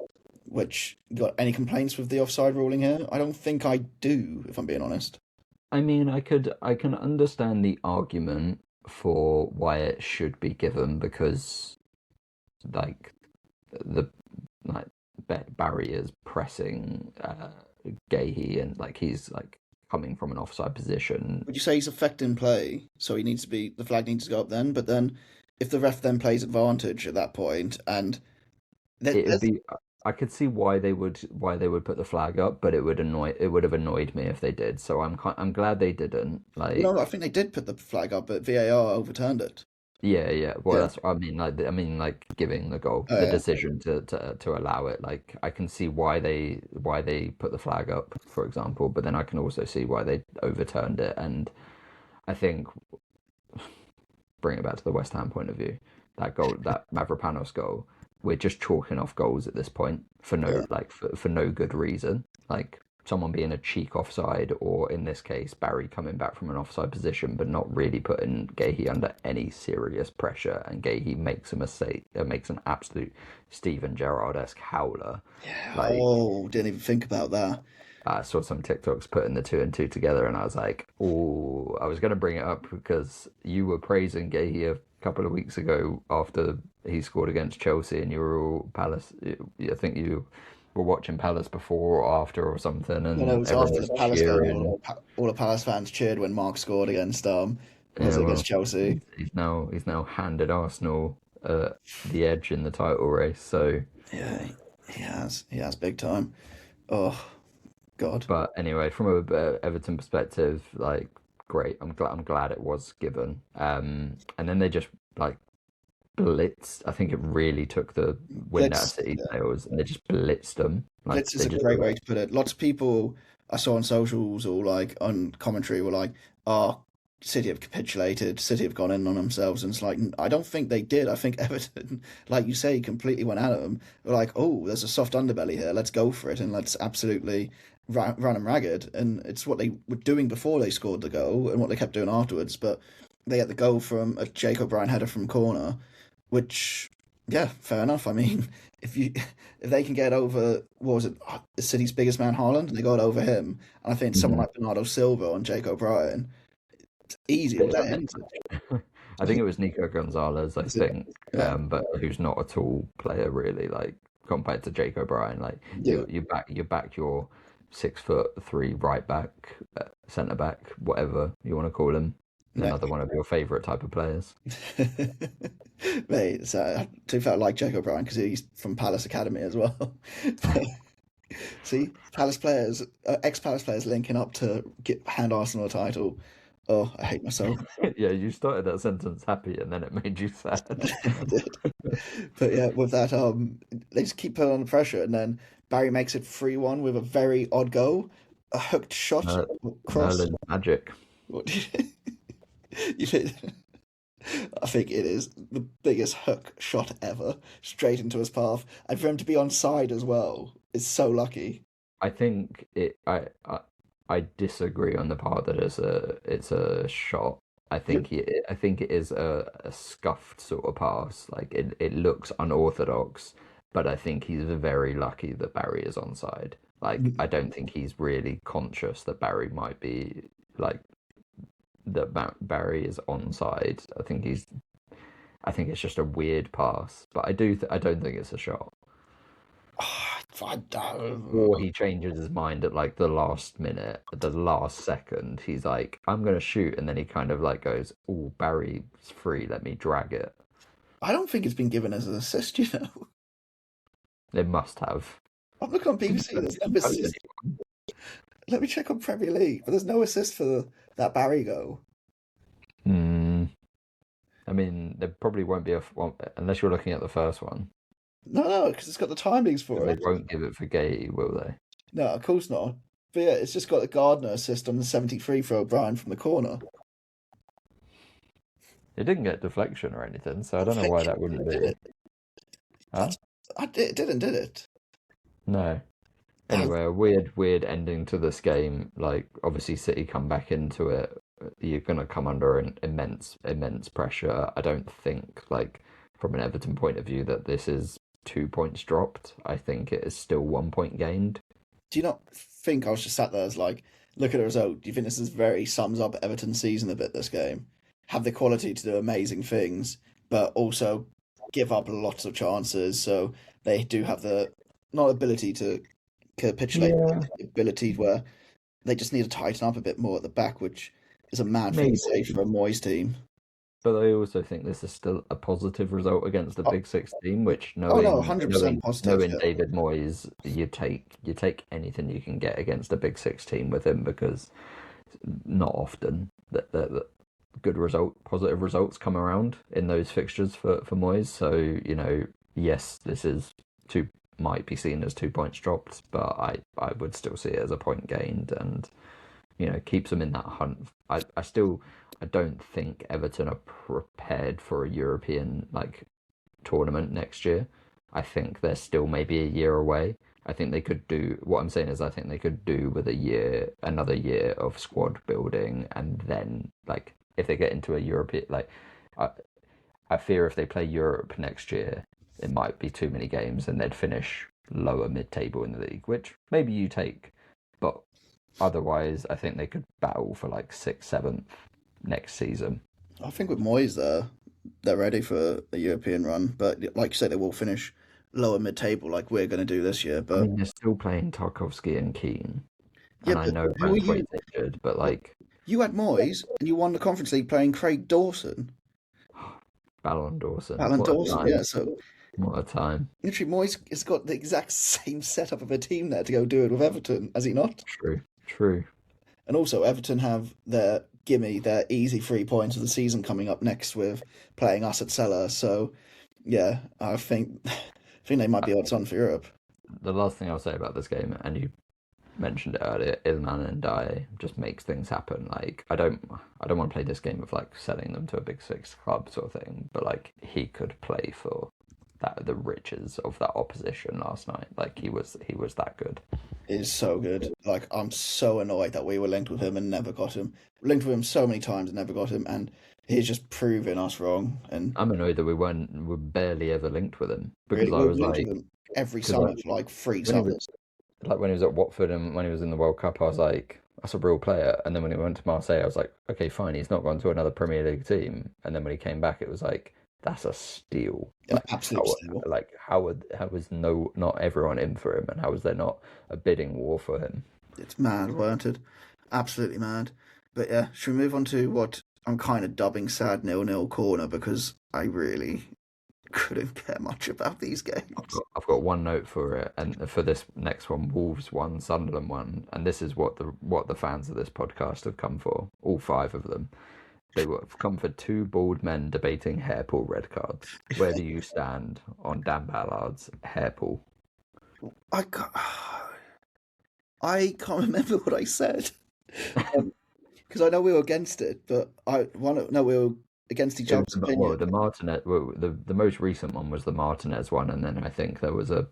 Which, got any complaints with the offside ruling here? I don't think I do, if I'm being honest. I mean, I can understand the argument for why it should be given, because like the like Barry is pressing Gahey, and like he's like coming from an offside position. Would you say he's affecting play? So the flag needs to go up then. But then, if the ref then plays advantage at that point, and It would there's, be. I could see why they would put the flag up, but it would have annoyed me if they did. So I'm glad they didn't. no, Like, I think they did put the flag up, but VAR overturned it. yeah, yeah. Well, Yeah. that's what I mean. Like giving Oh the yeah. decision to allow it. Like, I can see why they put the flag up, for example. But then I can also see why they overturned it. And I think, bring it back to the West Ham point of view, that goal, that Mavropanos goal, we're just chalking off goals at this point for Yeah. for no good reason. Like someone being a cheek offside, or in this case, Barry coming back from an offside position, but not really putting Gahey under any serious pressure, and Gahey makes a mistake, makes an absolute Steven Gerrard-esque howler. Yeah. Like, Oh, didn't even think about that. I saw some TikToks putting the two and two together, and I was like, "Oh!" I was going to bring it up because you were praising Gahey a couple of weeks ago after he scored against Chelsea, and you were all Palace. I think you were watching Palace before or after or something, No, no, it and was everyone after the was Palace game. cheering. All the Palace fans cheered when Mark scored against was Yeah, it against well, Chelsea? he's now handed Arsenal the edge in the title race. So, Yeah, he has big time. Oh God. but anyway, from a Everton perspective, like, great. I'm glad it was given. And then they just like blitzed. I think it really took the wind out of Blitz, City's sails, and they just blitzed them. Like Blitz is they a just great way to put it. Lots of people I saw on socials or like on commentary were like, "Oh, City have capitulated. City have gone in on themselves." And it's like, I don't think they did. I think Everton, like you say, completely went at them. Were like, "Oh, there's a soft underbelly here. Let's go for it and let's absolutely run them ragged." And it's what they were doing before they scored the goal and what they kept doing afterwards. But they had the goal from a Jake O'Brien header from corner, which, yeah, fair enough. I mean, if you if they can get over, what was it, the City's biggest man, Haaland, and they got over him, and I think someone Mhm. like Bernardo Silva and Jake O'Brien, easy Bit all of a day, isn't mismatch. I think it was Nico Gonzalez, I it? think, Yeah, but who's not a tall player really, like compared to Jake O'Brien. Like yeah, you back your 6'3" right back, centre back, whatever you want to call him. yeah. Another one of your favourite type of players. Mate, so to felt like Jake O'Brien because he's from Palace Academy as well. See, Palace players, ex-Palace players linking up to hand Arsenal a title. Oh, I hate myself. Yeah, you started that sentence happy and then it made you sad. I did. But yeah, with that, they just keep putting on the pressure, and then Barry makes it 3-1 with a very odd goal, a hooked shot cross. Merlin's magic. What did you did? I think it is the biggest hook shot ever, straight into his path, and for him to be on side as well is so lucky. I think it. I disagree on the part that it's a shot. You, I think it is a scuffed sort of pass. Like it looks unorthodox, but I think he's very lucky that Barry is onside. Like I don't think he's really conscious that Barry might be like Barry is onside. I think it's just a weird pass, but I don't think it's a shot. I don't. Or he changes his mind at like the last minute, at the last second. He's like, I'm gonna shoot, and then he kind of like goes, "Oh, Barry's free. Let me drag it." I don't think it's been given as an assist. You know, They must have. I'm looking on BBC. There's no assist. Let me check on Premier League, but there's no assist for that Barry goal. Hmm. I mean, there probably won't be one unless you're looking at the first one. No, because it's got the timings for They it. won't give it for Gay, will they? No, of course not. But yeah, it's just got the Gardner assist on the 73 for O'Brien from the corner. It didn't get deflection or anything, so I I don't know think why that wouldn't it be. did. Huh? It didn't, did it? No. That Anyway, a weird ending to this game. Like, obviously, City come back into it. You're gonna come under an immense pressure. I don't think, like, from an Everton point of view, that this is 2 points dropped. I think it is still 1 point gained. Do you not think I was just sat there as like, look at the result? Do you think this is very sums up Everton's season a bit? This game have the quality to do amazing things, but also give up lots of chances. So they do have the not ability to capitulate, but Yeah, the ability where they just need to tighten up a bit more at the back, which is a mad thing to maybe. say for a Moyes team. But I also think this is still a positive result against the Oh, Big Six team, which oh no, 100% positive. knowing Yeah. David Moyes, you take anything you can get against a Big Six team with him because not often that positive results come around in those fixtures for Moyes. So, yes, this is two might be seen as 2 points dropped, but I would still see it as a point gained and keeps them in that hunt. I don't think Everton are prepared for a European tournament next year. I think they're still maybe a year away. I think they could do what I'm saying is I think they could do with another year of squad building, and then if they get into a European I, I fear if they play Europe next year, it might be too many games and they'd finish lower mid-table in the league, which maybe you take, but otherwise I think they could battle for sixth, seventh next season. I think with Moyes there, they're ready for a European run, but like you said, they will finish lower mid-table like we're going to do this year. I But mean, they're still playing Tarkovsky and Keane, yeah, and I but know who are you? Braithwaite's injured, but You had Moyes and you won the Conference League playing Craig Dawson, Ballon Dawson, Alan what a Dawson. time! Yeah, so What a time! literally Moyes has got the exact same setup of a team there to go do it with Everton, has he not? True, true. And also Everton have their gimme their easy 3 points of the season coming up next with playing us at Cellar. So yeah, I think they might be odds on for Europe. The last thing I'll say about this game, and you mentioned it earlier, Ilman and Dye just makes things happen. Like I don't want to play this game of like selling them to a big six club sort of thing, but like he could play for the riches of that opposition last night. Like he was that good. It is so good. Like I'm so annoyed that we were linked with him and never got him. Linked with him so many times and never got him, and he's just proving us wrong. And I'm annoyed that we're barely ever linked with him because really, I was linked like, with him every summer for like 3 summers. when he was at Watford and when he was in the World Cup, I was like, that's a real player. And then when he went to Marseille, I was like, okay, fine, he's not gone to another Premier League team. And then when he came back, it was like, that's a steal. An absolute steal. Like how was not everyone in for him, and how was there not a bidding war for him? It's mad, weren't it? Absolutely mad. But yeah, should we move on to what I'm kind of dubbing sad 0-0 corner, because I really couldn't care much about these games. I've got one note for it, and for this next one, Wolves 1, Sunderland 1, and this is what the fans of this podcast have come for. All 5 of them. They have come for 2 bald men debating hair pull red cards. Where do you stand on Dan Ballard's hair pull? I can't remember what I said. Because I know we were against it, but we were against each other's opinion. Well, the Martinez, the most recent one was the Martinez one, and then I think there was it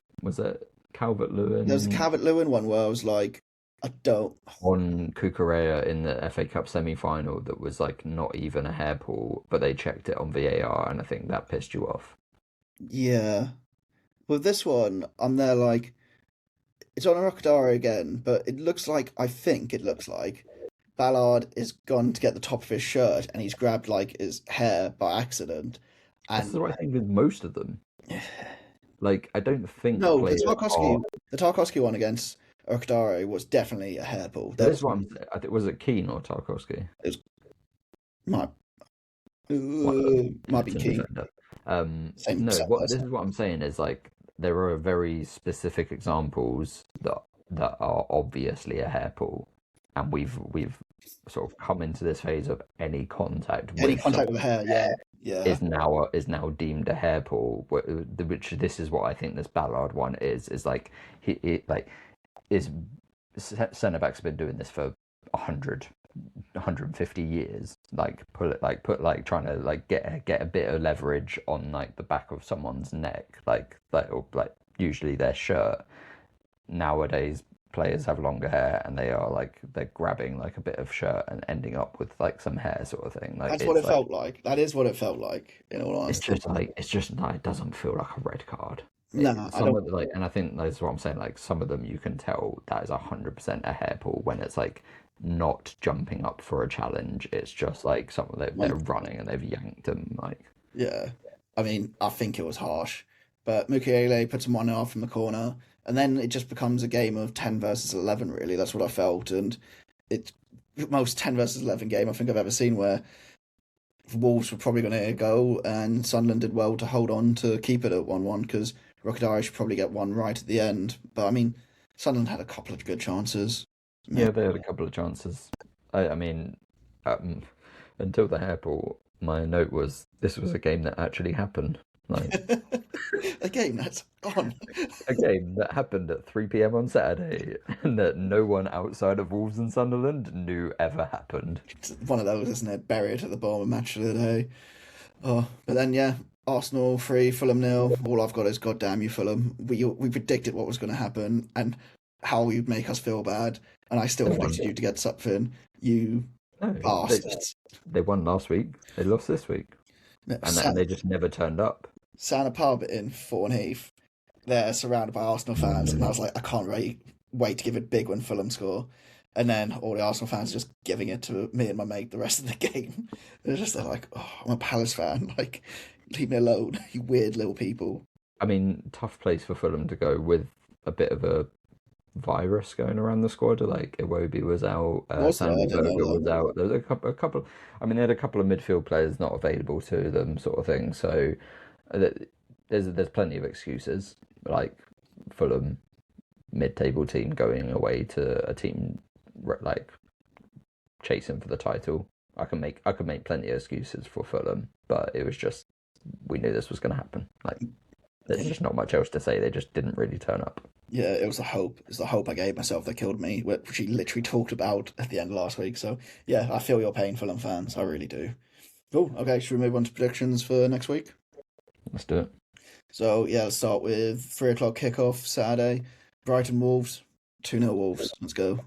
Calvert-Lewin? There was a Calvert-Lewin one where I was like, I don't. On Cucurella in the FA Cup semi-final that was like not even a hair pull, but they checked it on VAR, and I think that pissed you off. Yeah. With this one, I'm there like, it's on Arokadara again, but I think it looks like Ballard is gone to get the top of his shirt and he's grabbed like his hair by accident. And that's the right thing with most of them. Like, I don't think no, the Tarkowski one against Arokadara was definitely a hair pull. This one, I think, was it Keane or Tarkowski? It was might be Keane. This is what I'm saying is like there are very specific examples that are obviously a hair pull, and we've sort of come into this phase of any contact with the hair, is now deemed a hair pull. Which this is what I think this Ballard one is like centre backs have been doing this for 150 years, trying to like get a bit of leverage on like the back of someone's neck, like usually their shirt. Nowadays players have longer hair and they're grabbing like a bit of shirt and ending up with like some hair sort of thing. Like that's what it felt like. That is what it felt like, in all honesty. It's just like it doesn't feel like a red card. No, I don't. And I think that's what I'm saying. Like some of them, you can tell that is 100% a hair pull when it's like not jumping up for a challenge. It's just like they're running and they've yanked them. Like yeah, I mean, I think it was harsh, but Mukiele puts him 1-0 from the corner, and then it just becomes a game of 10 versus 11. Really, that's what I felt, and it's the most 10 versus 11 game I think I've ever seen, where Wolves were probably going to go, and Sunderland did well to hold on to keep it at 1-1 because Rokadari should probably get one right at the end. But I mean, Sunderland had a couple of good chances. Yeah, they had a couple of chances. I mean, until the hair pull, my note was this was a game that actually happened. Like a game that's on. A game that happened at 3 p.m. on Saturday, and that no one outside of Wolves and Sunderland knew ever happened. It's one of those, isn't it? Bury it at the bottom of match of the day. Oh, but then yeah, Arsenal 3, Fulham 0. All I've got is goddamn you, Fulham. We predicted what was going to happen and how you'd make us feel bad, and I still predicted you to get something. You bastards. They won last week. They lost this week, and they just never turned up. Sat in a pub in Thornheath. They're surrounded by Arsenal fans, and I was like, I can't wait to give it big when Fulham score. And then all the Arsenal fans just giving it to me and my mate the rest of the game. They're just like, oh, I'm a Palace fan. Like, leave me alone, you weird little people. I mean, tough place for Fulham to go with a bit of a virus going around the squad. Like Iwobi was out, Sandy Berger was out. There was a couple. I mean, they had a couple of midfield players not available to them, sort of thing. So there's plenty of excuses. Like Fulham, mid-table team going away to a team like chasing for the title. I could make plenty of excuses for Fulham, but it was just we knew this was going to happen. Like there's just not much else to say. They just didn't really turn up. Yeah, it was the hope. It's the hope I gave myself that killed me, which he literally talked about at the end of last week. So yeah, I feel your pain, Fulham fans. I really do. Cool. Okay, should we move on to predictions for next week? Let's do it. So yeah, let's start with 3 o'clock kickoff Saturday. Brighton Wolves, 2-0 Wolves. Let's go.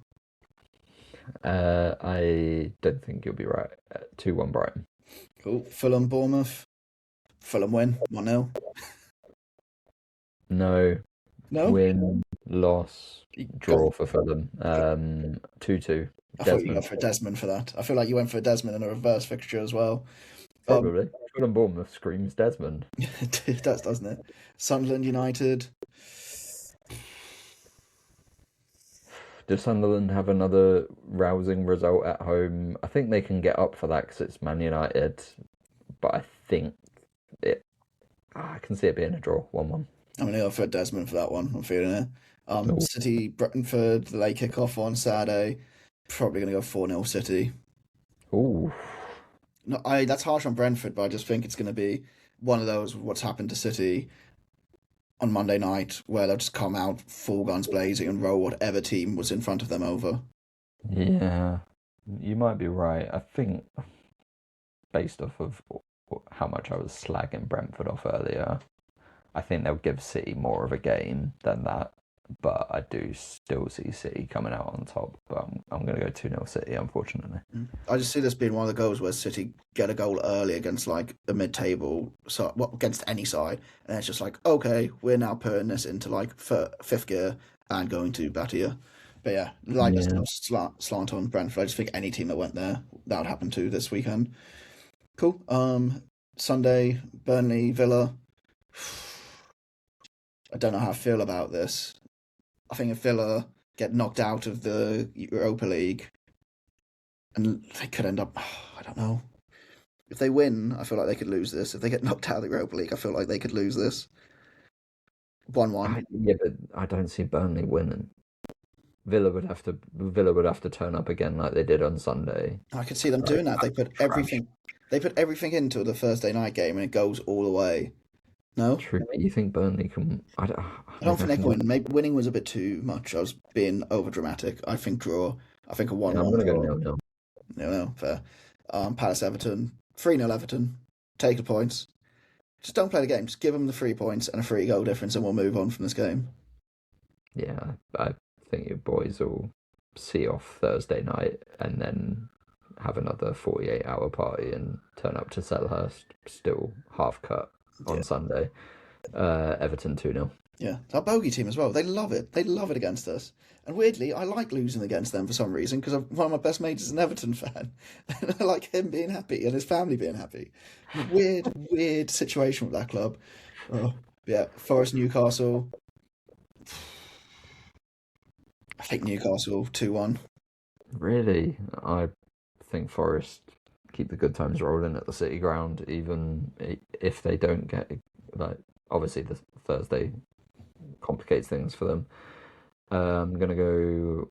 I don't think you'll be right. 2-1 Brighton. Cool. Fulham Bournemouth. Fulham win 1-0. No. No. Win, loss, draw Go. for Fulham. 2-2. I thought you Desmond. went for Desmond for that. I feel like you went for Desmond in a reverse fixture as well. Probably. Fulham Bournemouth screams Desmond. It does, doesn't it? Sunderland United. Does Sunderland have another rousing result at home? I think they can get up for that because it's Man United, but I think it. I can see it being a draw, 1-1. I'm going to go for Desmond for that one. I'm feeling it. Ooh. City Brentford, the late kickoff on Saturday. Probably going to go 4-0 City. Ooh. No, that's harsh on Brentford, but I just think it's going to be one of those what's happened to City on Monday night where they'll just come out full guns blazing and roll whatever team was in front of them over. Yeah, you might be right. I think based off of how much I was slagging Brentford off earlier, I think they'll give City more of a game than that. But I do still see City coming out on top. But I'm going to go 2-0 City, unfortunately. I just see this being one of the goals where City get a goal early against like the mid-table, so against any side, and it's just like, okay, we're now putting this into like fifth gear and going to batter. But yeah, like there's no slant on Brentford. I just think any team that went there, that would happen to this weekend. Cool. Sunday, Burnley, Villa. I don't know how I feel about this. I think if Villa get knocked out of the Europa League, and they could end up, I don't know. If they win, I feel like they could lose this. If they get knocked out of the Europa League, I feel like they could lose this. 1-1. Yeah, but I don't see Burnley winning. Villa would have to turn up again like they did on Sunday. I could see them doing that. They put everything into the Thursday night game and it goes all the way. No? True. You think Burnley can? I don't think they can win. Maybe winning was a bit too much. I was being over dramatic. I think draw. I think a 1-1 I'm going to go draw. 0-0. No, fair. Palace Everton. 3-0 Everton. Take the points. Just don't play the game. Just give them the 3 points and a 3 goal difference and we'll move on from this game. Yeah, I think your boys will see off Thursday night and then have another 48-hour party and turn up to Selhurst still half cut on Sunday. Everton 2-0. Yeah, it's our bogey team as well. They love it. They love it against us. And weirdly, I like losing against them for some reason because one of my best mates is an Everton fan. And I like him being happy and his family being happy. Weird situation with that club. Oh, yeah, Forest Newcastle. I think Newcastle 2-1. Really? I think Forest keep the good times rolling at the City Ground, even if they don't get, like, obviously the Thursday complicates things for them. I'm going to go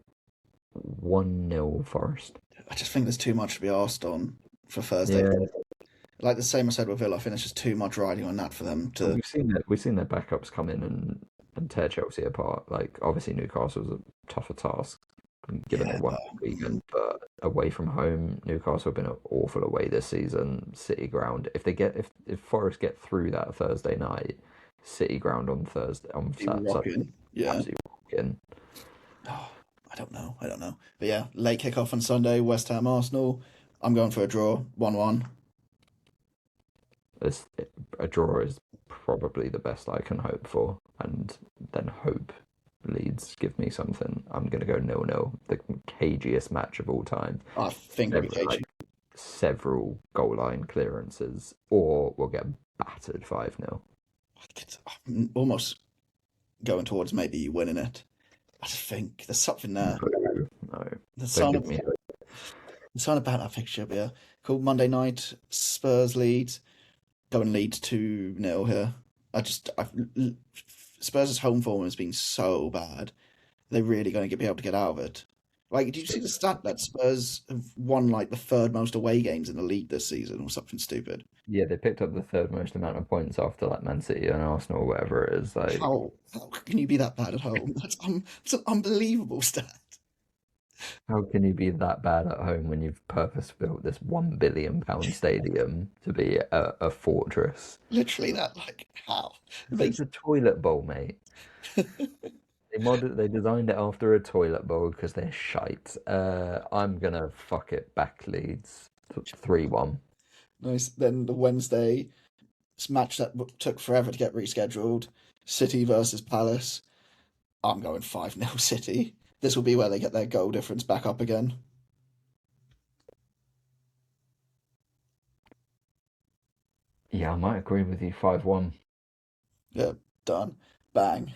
1-0 Forest. I just think there's too much to be asked on for Thursday. Yeah. Like the same I said with Villa, I think there's just too much riding on that for them to. We've seen their backups come in and tear Chelsea apart. Like, obviously Newcastle's a tougher task given it one weekend, but away from home, Newcastle have been an awful away this season. City Ground. If Forest get through that Thursday night, City Ground on Thursday on Saturday, absolutely rocking. Oh, I don't know. But yeah, late kickoff on Sunday, West Ham Arsenal. I'm going for a draw, 1-1. A draw is probably the best I can hope for, and then hope Leeds give me something. I'm going to go 0-0, the cagiest match of all time. I think it'll be cagey. Several goal line clearances, or we'll get battered 5-0. I'm almost going towards maybe you winning it. I just think there's something there. No. There's something about that fixture, but yeah. Cool. Monday night, Spurs Leeds. Going Leeds 2-0 here. Spurs' home form has been so bad. They're really going to be able to get out of it. Like, did you see the stat that Spurs have won like the third most away games in the league this season, or something stupid? Yeah, they picked up the third most amount of points after like Man City and Arsenal or whatever it is. Like, How can you be that bad at home? That's an unbelievable stat. how can you be that bad at home when you've purpose built this £1 billion stadium to be a fortress? Literally that. Like, how? It's a toilet bowl, mate. They designed it after a toilet bowl because they're shite. I'm gonna fuck it back Leeds 3-1. Nice. Then the Wednesday match that took forever to get rescheduled. City versus Palace. I'm going 5-0 City. This will be where they get their goal difference back up again. Yeah, I might agree with you. 5-1. Yeah, done. Bang.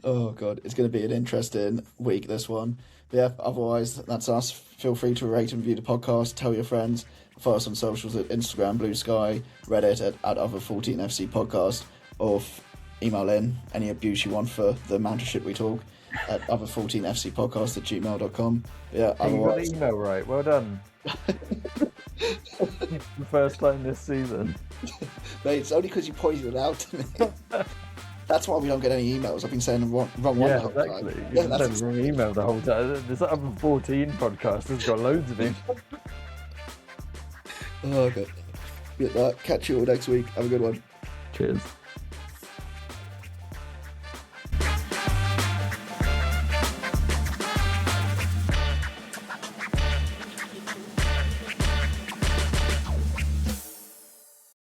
Oh god, it's going to be an interesting week, this one. But yeah, otherwise, that's us. Feel free to rate and review the podcast, tell your friends, follow us on socials at Instagram, Blue Sky, Reddit at Other14FC Podcast, or email in any abuse you want for the mentorship we talk at Other14FC Podcast at gmail.com. Yeah, Hey, you got the otherwise, email right. Well done. The first time this season. mate, it's only because you pointed it out to me. That's why we don't get any emails. I've been saying the wrong one Yeah, the whole time. exactly. Yeah, You've that's sent the wrong email the whole time. This other 14 podcast has got loads of them. Oh, god. Catch you all next week. Have a good one. Cheers.